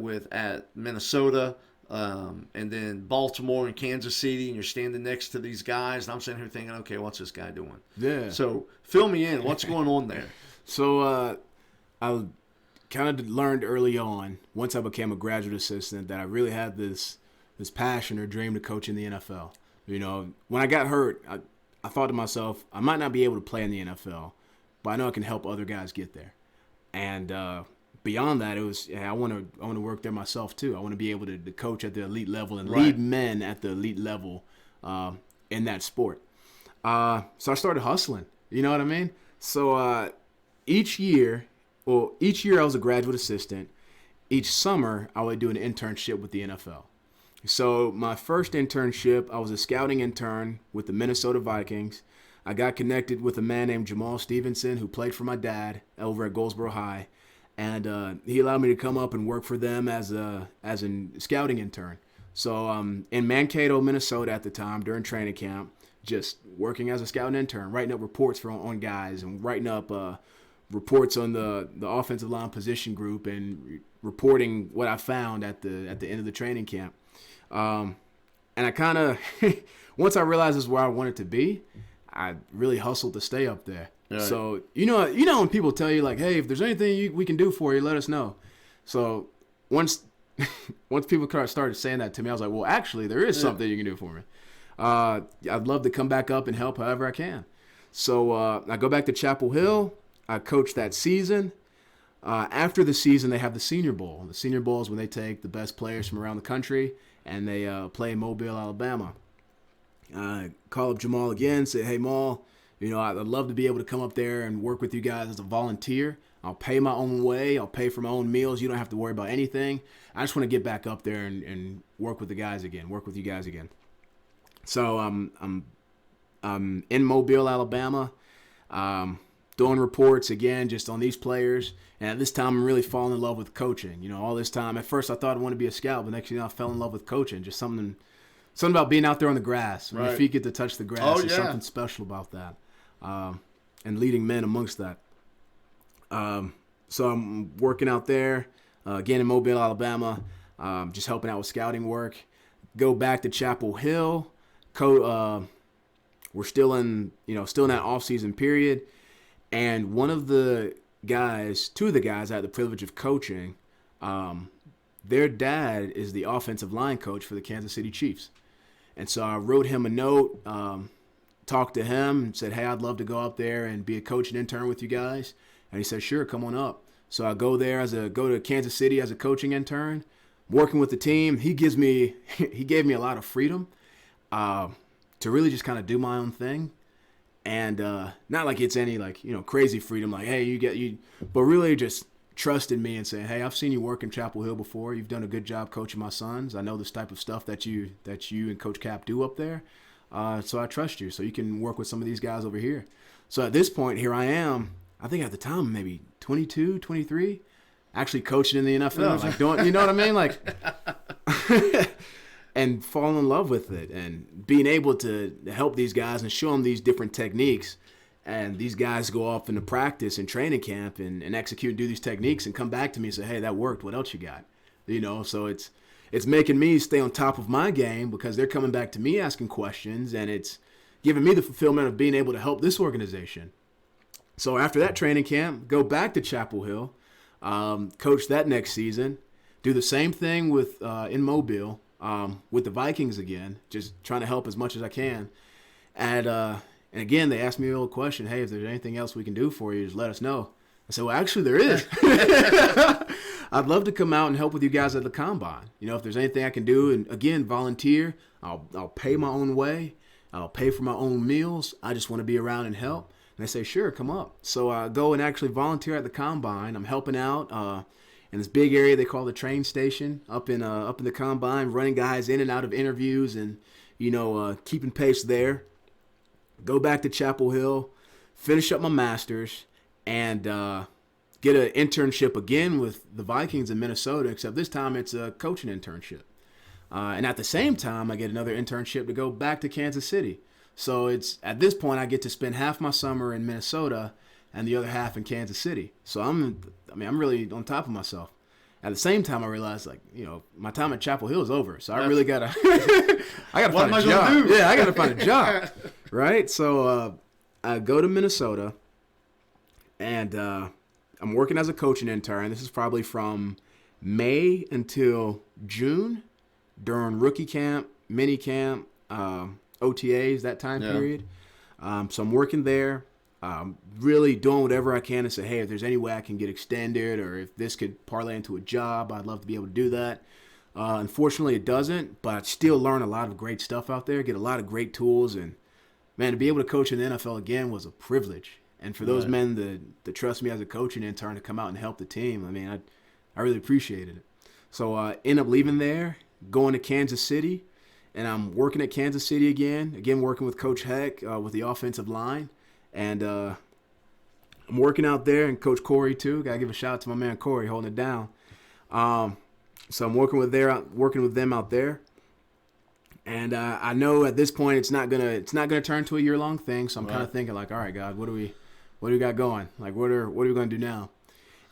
Minnesota, and then Baltimore and Kansas City, and you're standing next to these guys, and I'm sitting here thinking, okay, what's this guy doing? Yeah. So fill me in. What's going on there? So I kind of learned early on, once I became a graduate assistant, that I really had this passion or dream to coach in the NFL. When I got hurt, I thought to myself, I might not be able to play in the NFL, but I know I can help other guys get there. And beyond that, it was, I want to work there myself too. I want to be able to coach at the elite level and lead men at the elite level in that sport. So I started hustling. You know what I mean? So each year I was a graduate assistant. Each summer, I would do an internship with the NFL. So my first internship, I was a scouting intern with the Minnesota Vikings. I got connected with a man named Jamal Stevenson who played for my dad over at Goldsboro High. And he allowed me to come up and work for them as a scouting intern. So in Mankato, Minnesota at the time during training camp, just working as a scouting intern, writing up reports on guys and writing up reports on the offensive line position group and reporting what I found at the end of the training camp. And I kind of, once I realized this is where I wanted to be, I really hustled to stay up there. Right. So, when people tell you like, hey, if there's anything we can do for you, let us know. So once people started saying that to me, I was like, well, actually, there is something you can do for me. I'd love to come back up and help however I can. So I go back to Chapel Hill. I coach that season. After the season, they have the Senior Bowl. The Senior Bowl is when they take the best players from around the country and they play in Mobile, Alabama. I call up Jamal again, say, hey, Maul, I'd love to be able to come up there and work with you guys as a volunteer. I'll pay my own way. I'll pay for my own meals. You don't have to worry about anything. I just want to get back up there and work with you guys again. So I'm in Mobile, Alabama, doing reports again just on these players. And at this time, I'm really falling in love with coaching. You know, all this time, at first I thought I wanted to be a scout, but next thing you know, I fell in love with coaching. Just something about being out there on the grass. When your feet get to touch the grass, there's something special about that. And leading men amongst that. So I'm working out there, again in Mobile, Alabama, just helping out with scouting work. Go back to Chapel Hill. We're still in that off-season period. And two of the guys I had the privilege of coaching, their dad is the offensive line coach for the Kansas City Chiefs. And so I wrote him a note, talked to him, and said, hey, I'd love to go up there and be a coach and intern with you guys. And he said, sure, come on up. So I go to Kansas City as a coaching intern, working with the team. He gave me a lot of freedom to really just kind of do my own thing. And not like it's any crazy freedom, like, hey, but really just trusted me and saying, hey, I've seen you work in Chapel Hill before. You've done a good job coaching my sons. I know this type of stuff that you and Coach Cap do up there. So I trust you. So you can work with some of these guys over here. So at this point, here I am. I think at the time, maybe 22, 23, actually coaching in the NFL, like doing, you know what I mean? Like, and falling in love with it and being able to help these guys and show them these different techniques. And these guys go off into practice and training camp and execute and do these techniques and come back to me and say, hey, that worked. What else you got? You know, so it's making me stay on top of my game because they're coming back to me asking questions, and it's giving me the fulfillment of being able to help this organization. So after that training camp, go back to Chapel Hill, coach that next season, do the same thing with in Mobile with the Vikings again, just trying to help as much as I can. And again, they asked me a little question, hey, if there's anything else we can do for you, just let us know. I said, well, actually, there is. I'd love to come out and help with you guys at the Combine. You know, if there's anything I can do, and again, volunteer, I'll pay my own way. I'll pay for my own meals. I just want to be around and help. And they say, sure, come up. So I go and actually volunteer at the Combine. I'm helping out in this big area they call the train station up in the Combine, running guys in and out of interviews and, keeping pace there. Go back to Chapel Hill, finish up my master's, and get an internship again with the Vikings in Minnesota, except this time it's a coaching internship. And at the same time, I get another internship to go back to Kansas City. So it's at this point I get to spend half my summer in Minnesota and the other half in Kansas City. So I'm really on top of myself. At the same time, I realized, my time at Chapel Hill is over. So I really gotta find a job. Yeah, I gotta find a job, right? So I go to Minnesota, and I'm working as a coaching intern. This is probably from May until June during rookie camp, mini camp, OTAs, that time period. So I'm working there, really doing whatever I can to say, hey, if there's any way I can get extended or if this could parlay into a job, I'd love to be able to do that. Unfortunately, it doesn't, but I still learn a lot of great stuff out there, get a lot of great tools, and, man, to be able to coach in the NFL again was a privilege. And for those men that trust me as a coaching intern to come out and help the team, I really appreciated it. So I end up leaving there, going to Kansas City, and I'm working at Kansas City again working with Coach Heck with the offensive line. And I'm working out there, and Coach Corey too. Got to give a shout out to my man Corey holding it down. So I'm working with them out there. And I know at this point it's not gonna turn to a year-long thing. So I'm kind of thinking like, all right, God, what do we got going? Like, what are we gonna do now?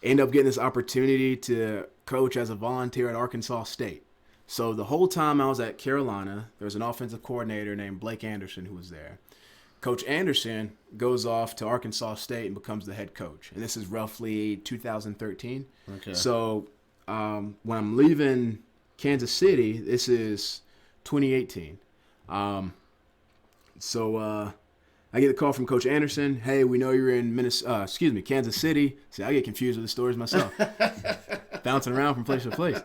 End up getting this opportunity to coach as a volunteer at Arkansas State. So the whole time I was at Carolina, there was an offensive coordinator named Blake Anderson who was there. Coach Anderson goes off to Arkansas State and becomes the head coach. And this is roughly 2013. Okay. So when I'm leaving Kansas City, this is 2018. So I get the call from Coach Anderson. Hey, we know you're in Kansas City. See, I get confused with the stories myself. Bouncing around from place to place.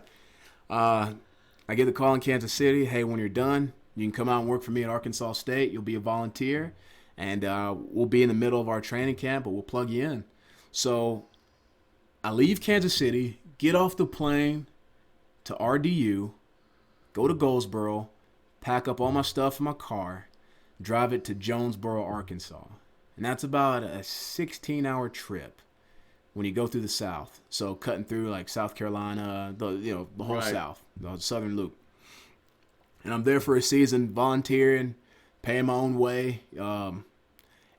I get the call in Kansas City. Hey, when you're done, you can come out and work for me at Arkansas State. You'll be a volunteer, and we'll be in the middle of our training camp, but we'll plug you in. So I leave Kansas City, get off the plane to RDU, go to Goldsboro, pack up all my stuff in my car, drive it to Jonesboro, Arkansas. And that's about a 16-hour trip when you go through the South. So cutting through like South Carolina, the whole Right. South, the Southern Loop. And I'm there for a season, volunteering, paying my own way. And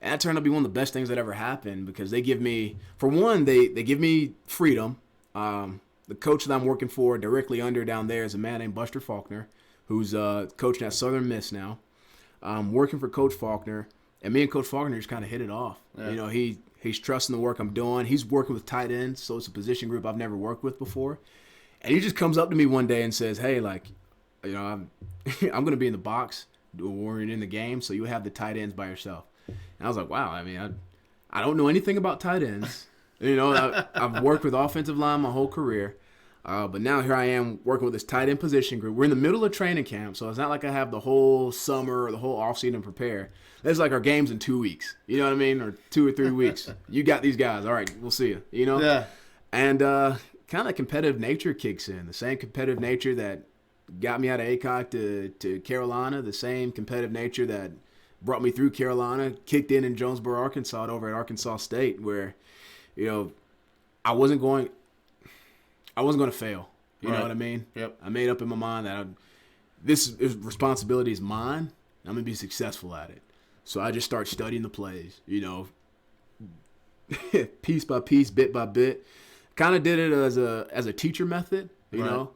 that turned out to be one of the best things that ever happened because they give me, for one, they give me freedom. The coach that I'm working for directly under down there is a man named Buster Faulkner, who's coaching at Southern Miss now. I'm working for Coach Faulkner, and me and Coach Faulkner just kind of hit it off. Yeah. You know, he's trusting the work I'm doing. He's working with tight ends, so it's a position group I've never worked with before. And he just comes up to me one day and says, "Hey, like, you know, I'm I'm going to be in the box when we're in the game, so you have the tight ends by yourself." And I was like, "Wow, I mean, I don't know anything about tight ends. You know, I've worked with offensive line my whole career." But now here I am working with this tight end position group. We're in the middle of training camp, so it's not like I have the whole summer or the whole offseason to prepare. It's like our game's in 2 weeks. You know what I mean? Or 2 or 3 weeks. You got these guys. All right, we'll see you. You know? Yeah. And kind of competitive nature kicks in. The same competitive nature that got me out of ACOG to Carolina, the same competitive nature that brought me through Carolina, kicked in Jonesboro, Arkansas, over at Arkansas State, where, you know, I wasn't going to fail. You know what I mean? Yep. I made up in my mind that this responsibility is mine. I'm going to be successful at it. So I just start studying the plays, you know, piece by piece, bit by bit. Kind of did it as a teacher method, you know,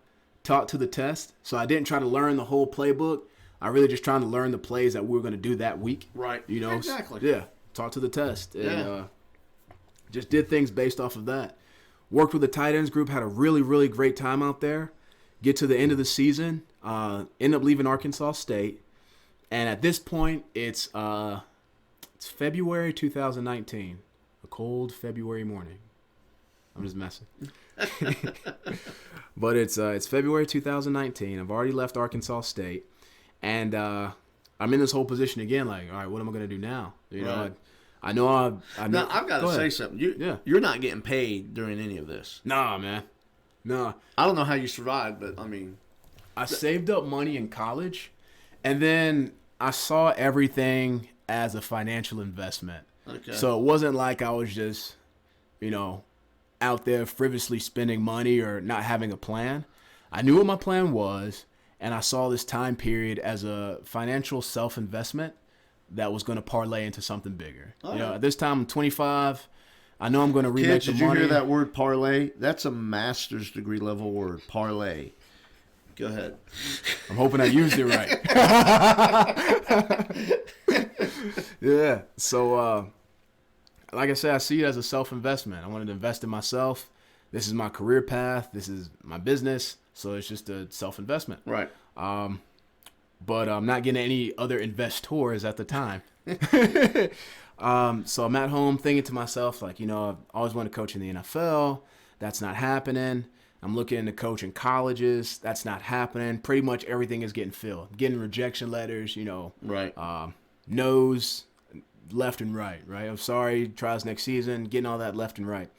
taught to the test. So I didn't try to learn the whole playbook. I really just trying to learn the plays that we were going to do that week. Right. You know? Exactly. Yeah. Taught to the test. And Yeah. just did things based off of that. Worked with the tight ends group, had a really, really great time out there. Get to the end of the season, end up leaving Arkansas State. And at this point, it's February 2019, a cold February morning. I'm just messing. But it's February 2019. I've already left Arkansas State. And I'm in this whole position again, like, all right, what am I going to do now? You know, Right. I know Now, I've got to say something. You're not getting paid during any of this. Nah, man. Nah. I don't know how you survived, but I mean, I saved up money in college, and then I saw everything as a financial investment. okay. So it wasn't like I was just, you know, out there frivolously spending money or not having a plan. I knew what my plan was, and I saw this time period as a financial self-investment that was going to parlay into something bigger. Oh, you know, yeah. at this time, I'm 25. I know I'm going to remake Kids, the did you money. hear that word parlay? That's a master's degree level word, parlay. Go ahead. I'm hoping I used it right. Yeah. So, like I said, I see it as a self-investment. I wanted to invest in myself. This is my career path. This is my business. So it's just a self-investment. Right. But I'm not getting any other investors at the time. So I'm at home thinking to myself, like, you know, I've always wanted to coach in the NFL. That's not happening. I'm looking to coach in colleges. That's not happening. Pretty much everything is getting filled. I'm getting rejection letters, you know, Right. no's left and right. I'm sorry, tries next season, getting all that left and right.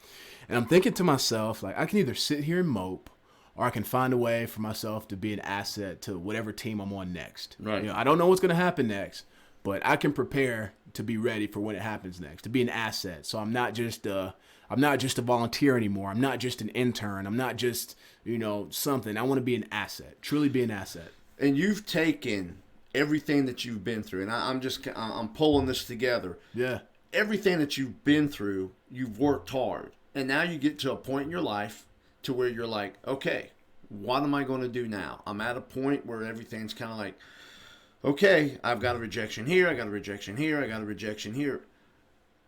And I'm thinking to myself, like, I can either sit here and mope, or I can find a way for myself to be an asset to whatever team I'm on next. Right. You know, I don't know what's going to happen next, but I can prepare to be ready for when it happens next, to be an asset. So I'm not just a volunteer anymore. I'm not just an intern. I'm not just, you know, something. I want to be an asset, truly be an asset. And you've taken everything that you've been through, and I'm pulling this together. Yeah. Everything that you've been through, you've worked hard. And now you get to a point in your life to where you're like, okay, what am I going to do now? I'm at a point where everything's kind of like, okay, I've got a rejection here, I got a rejection here, I got a rejection here.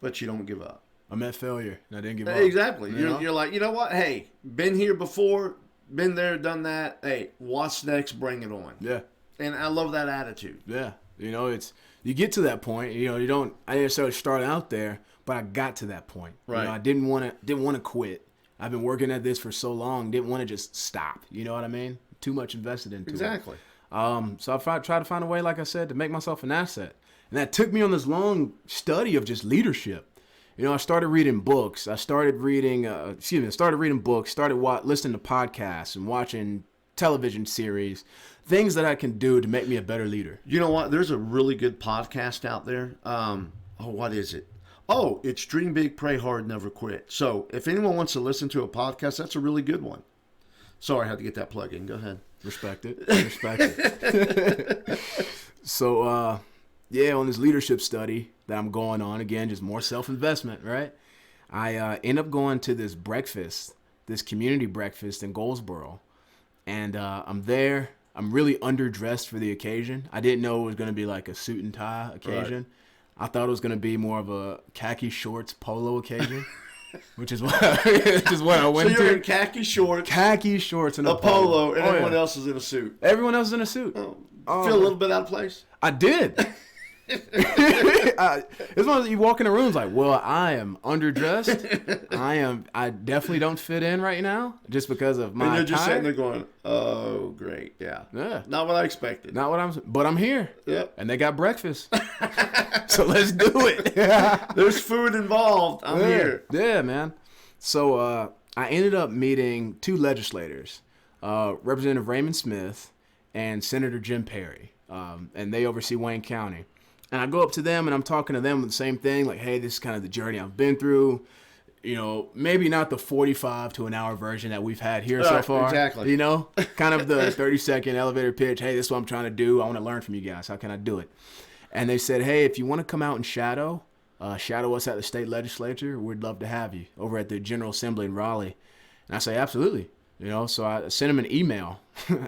But you don't give up. I'm at failure, and I didn't give up. Exactly. You know? You're like, you know what? Hey, been here before, been there, done that. Hey, what's next? Bring it on. Yeah. And I love that attitude. Yeah. You know, you get to that point, you know, I didn't necessarily start out there, but I got to that point. Right. You know, I didn't want to quit. I've been working at this for so long, didn't want to just stop. You know what I mean? Too much invested into it. Exactly. So I tried to find a way, like I said, to make myself an asset. And that took me on this long study of just leadership. You know, I started reading books. I started reading books, started listening to podcasts and watching television series, things that I can do to make me a better leader. You know what? There's a really good podcast out there. What is it? Oh, it's Dream Big, Pray Hard, Never Quit. So if anyone wants to listen to a podcast, that's a really good one. Sorry, I had to get that plug in. Go ahead. Respect it. Respect it. So, on this leadership study that I'm going on, again, just more self-investment, right? I end up going to this breakfast, this community breakfast in Goldsboro. And I'm there. I'm really underdressed for the occasion. I didn't know it was going to be like a suit and tie occasion. Right. I thought it was going to be more of a khaki shorts polo occasion, which is what I went to. So you're in khaki shorts, and a polo, and everyone else is in a suit. Everyone else is in a suit. Feel a little bit out of place? I did. It's one of you walk in the room like, well, I am underdressed. I definitely don't fit in right now just because of my And you're just attire. sitting there going, oh, great, yeah. Not what I expected. But I'm here. Yep. And they got breakfast. So let's do it. There's food involved. I'm here. Yeah, man. So I ended up meeting two legislators, Representative Raymond Smith and Senator Jim Perry, and they oversee Wayne County. And I go up to them and I'm talking to them with the same thing, like, hey, this is kind of the journey I've been through. You know, maybe not the 45 to an hour version that we've had here so far. Exactly. You know, kind of the 30-second elevator pitch. Hey, this is what I'm trying to do. I want to learn from you guys. How can I do it? And they said, hey, if you want to come out and shadow us at the state legislature, we'd love to have you over at the General Assembly in Raleigh. And I say, absolutely. You know, so I sent him an email,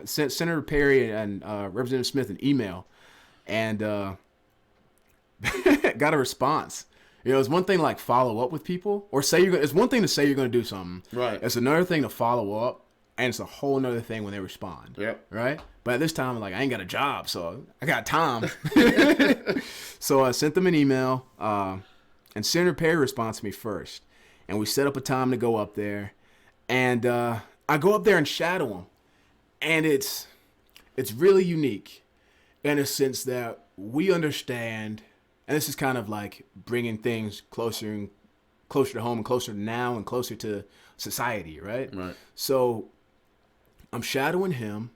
sent Senator Perry and Representative Smith an email, and got a response. You know, it's one thing to like follow up with people, or say it's one thing to say you're going to do something. Right. It's another thing to follow up, and it's a whole nother thing when they respond. Yep. Right. But at this time, like, I ain't got a job, so I got time. So I sent them an email, and Senator Perry responds to me first, and we set up a time to go up there, and I go up there and shadow him, and it's really unique in a sense that we understand. And this is kind of like bringing things closer to home and closer to now and closer to society, right? Right. So I'm shadowing him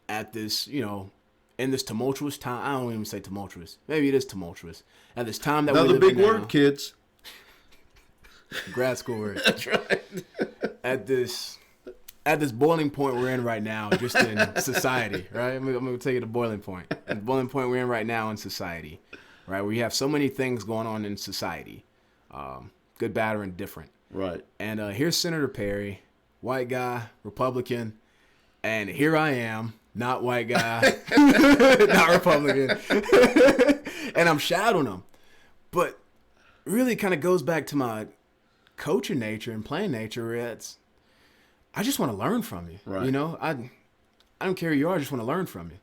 at this, you know, in this tumultuous time. I don't even say tumultuous. Maybe it is tumultuous. At this time that Another we live big in word, now, kids. Grad school word. That's right. At this boiling point we're in right now, just in society, right? I'm going to take it to boiling point. The boiling point we're in right now in society. Right, we have so many things going on in society, good, bad, or indifferent. Right. And here's Senator Perry, white guy, Republican, and here I am, not white guy, not Republican, and I'm shadowing him. But really kind of goes back to my coaching nature and playing nature. I just want to learn from you. Right. You know, I don't care who you are, I just want to learn from you.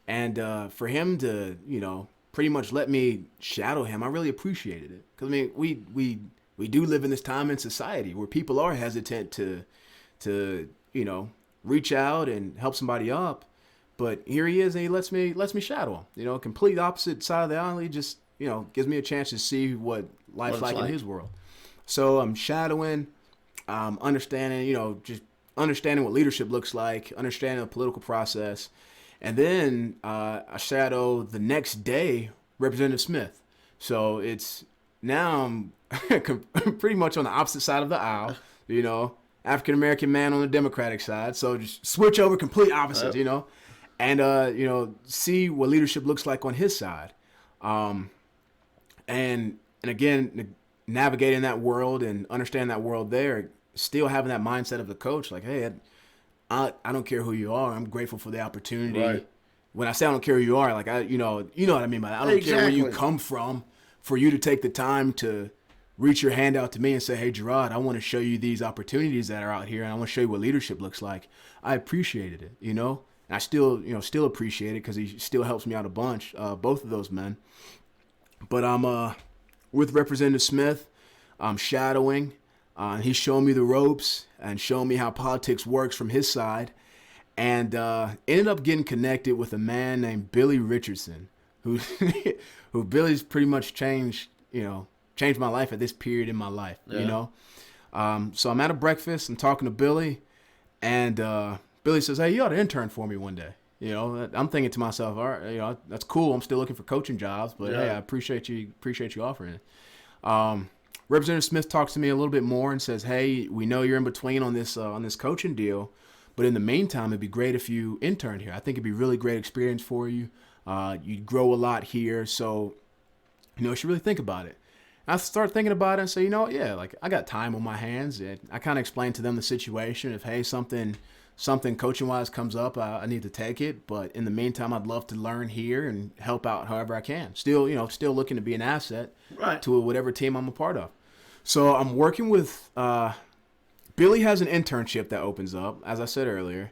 And for him to, you know, pretty much let me shadow him, I really appreciated it. Because, I mean, we do live in this time in society where people are hesitant to you know, reach out and help somebody up. But here he is, and he lets me shadow him. You know, complete opposite side of the aisle. He just, you know, gives me a chance to see what life's like in his world. So I'm shadowing, understanding, you know, just understanding what leadership looks like, understanding the political process. And then I shadow the next day Representative Smith. So it's now I'm pretty much on the opposite side of the aisle, you know, African-American man on the Democratic side. So just switch over, complete opposites, you know, and, you know, see what leadership looks like on his side. And again, navigating that world and understanding that world there, still having that mindset of the coach, like, hey, I don't care who you are. I'm grateful for the opportunity. Right. When I say I don't care who you are, like, you know what I mean by that. I don't care where you come from, for you to take the time to reach your hand out to me and say, hey, Jarrod, I want to show you these opportunities that are out here, and I want to show you what leadership looks like. I appreciated it, you know. And I still appreciate it because he still helps me out a bunch, both of those men. But I'm with Representative Smith. I'm shadowing. He's showing me the ropes and showing me how politics works from his side. And ended up getting connected with a man named Billy Richardson, who Billy's pretty much changed my life at this period in my life, you know. So I'm at a breakfast. I'm talking to Billy, and Billy says, "Hey, you ought to intern for me one day." You know, I'm thinking to myself, all right, you know, that's cool. I'm still looking for coaching jobs, but hey, I appreciate you offering it. Representative Smith talks to me a little bit more and says, "Hey, we know you're in between on this coaching deal, but in the meantime, it'd be great if you interned here. I think it'd be a really great experience for you. You'd grow a lot here, so you know, you should really think about it." And I start thinking about it and say, you know what, yeah, like I got time on my hands. And I kind of explain to them the situation. If hey, something coaching wise comes up, I need to take it. But in the meantime, I'd love to learn here and help out however I can. Still looking to be an asset to whatever team I'm a part of. So I'm working with Billy has an internship that opens up, as I said earlier,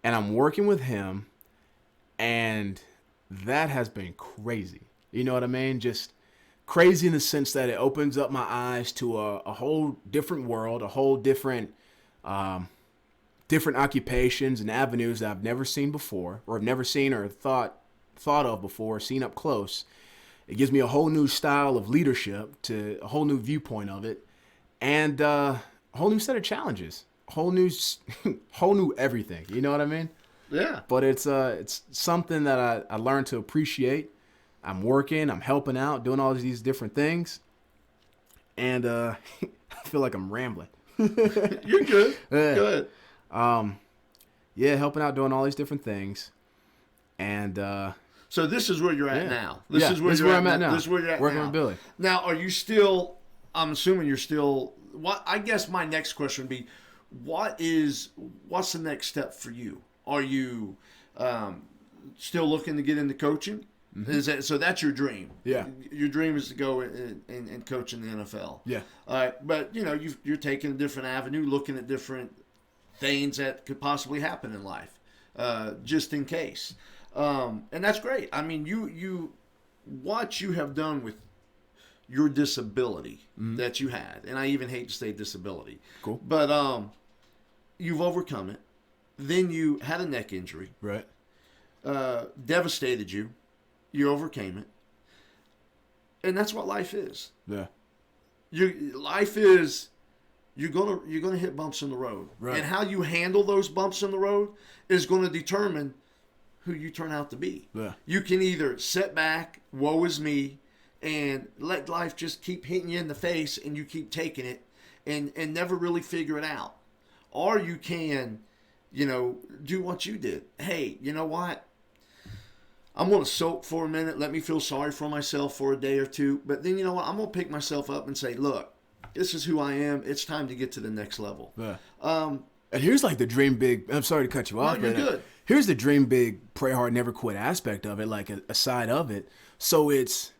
and I'm working with him, and that has been crazy. You know what I mean? Just crazy in the sense that it opens up my eyes to a whole different world, a whole different different occupations and avenues that I've never seen before, or have never seen or thought of before, seen up close. It gives me a whole new style of leadership, to a whole new viewpoint of it, and a whole new set of challenges, whole new everything. You know what I mean? Yeah. But it's something that I learned to appreciate. I'm working, I'm helping out, doing all these different things, and I feel like I'm rambling. You're good. Good. Yeah, helping out, doing all these different things, and so this is where you're at now. This is where I'm at now. This is where you're at working now. with Billy. Now, are you still? I'm assuming you're still. What I guess my next question would be, what's the next step for you? Are you still looking to get into coaching? Mm-hmm. So that's your dream. Yeah. Your dream is to go and coach in the NFL. Yeah. All right, but you know you're taking a different avenue, looking at different things that could possibly happen in life, just in case. And that's great. I mean, what you have done with your disability that you had, and I even hate to say disability. Cool. But you've overcome it. Then you had a neck injury. Right. Devastated you. You overcame it. And that's what life is. Yeah. Life is you're gonna hit bumps in the road. Right. And how you handle those bumps in the road is gonna determine who you turn out to be. Yeah. You can either sit back, woe is me, and let life just keep hitting you in the face and you keep taking it and never really figure it out. Or you can, do what you did. Hey, you know what? I'm going to soak for a minute, let me feel sorry for myself for a day or two. But then, you know what? I'm going to pick myself up and say, look, this is who I am. It's time to get to the next level. Yeah. And here's like the dream big, I'm sorry to cut you off. No, you're good. Here's the dream big, pray hard, never quit aspect of it, like a side of it. So it's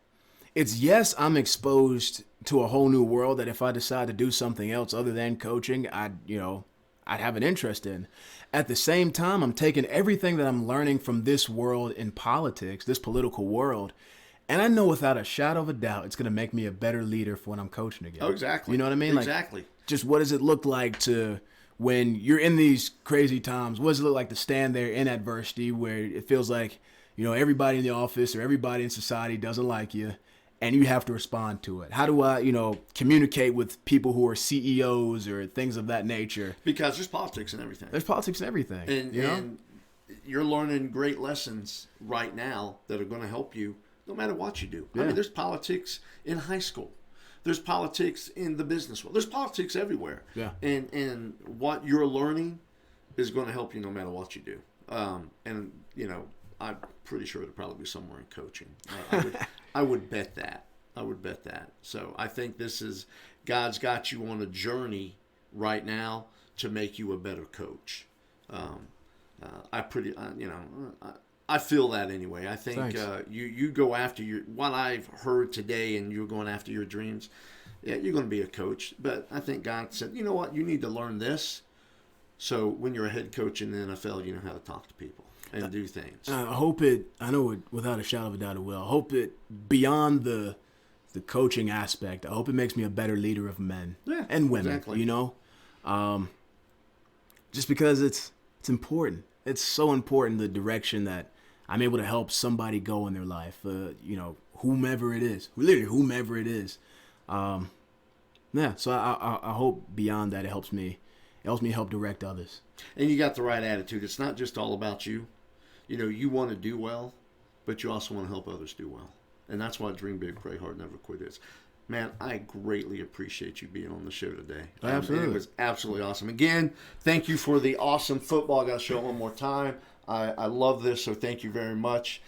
yes, I'm exposed to a whole new world that if I decide to do something else other than coaching, I'd have an interest in. At the same time, I'm taking everything that I'm learning from this world in politics, this political world, and I know without a shadow of a doubt it's going to make me a better leader for when I'm coaching again. Oh, exactly. You know what I mean? Exactly. Like, just what does it look like to, when you're in these crazy times, what does it look like to stand there in adversity where it feels like, everybody in the office or everybody in society doesn't like you, and you have to respond to it? How do I, communicate with people who are CEOs or things of that nature? Because there's politics and everything. There's politics and everything. And you're learning great lessons right now that are going to help you no matter what you do. Yeah. I mean, there's politics in high school. There's politics in the business world. There's politics everywhere. Yeah. And what you're learning is going to help you no matter what you do. I'm pretty sure it'll probably be somewhere in coaching. I would bet that. So I think God's got you on a journey right now to make you a better coach. I feel that anyway. I think you go after what I've heard today, and you're going after your dreams. Yeah, you're going to be a coach. But I think God said, you know what, you need to learn this. So when you're a head coach in the NFL, you know how to talk to people and do things. I know it without a shadow of a doubt it will. I hope it, beyond the coaching aspect, I hope it makes me a better leader of men and women, exactly. Just because it's important. It's so important, the direction that I'm able to help somebody go in their life, whomever it is, literally whomever it is. So I hope beyond that it helps me helps me help direct others. And you got the right attitude. It's not just all about you. You know, you want to do well, but you also want to help others do well. And that's why Dream Big, Pray Hard, Never Quit is. Man, I greatly appreciate you being on the show today. Absolutely. It was absolutely awesome. Again, thank you for the awesome football. I got to show it one more time. I love this, so thank you very much.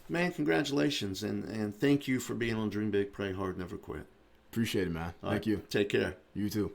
Man, congratulations, and thank you for being on Dream Big, Pray Hard, Never Quit. Appreciate it, man. All Thank right, you. Take care. You too.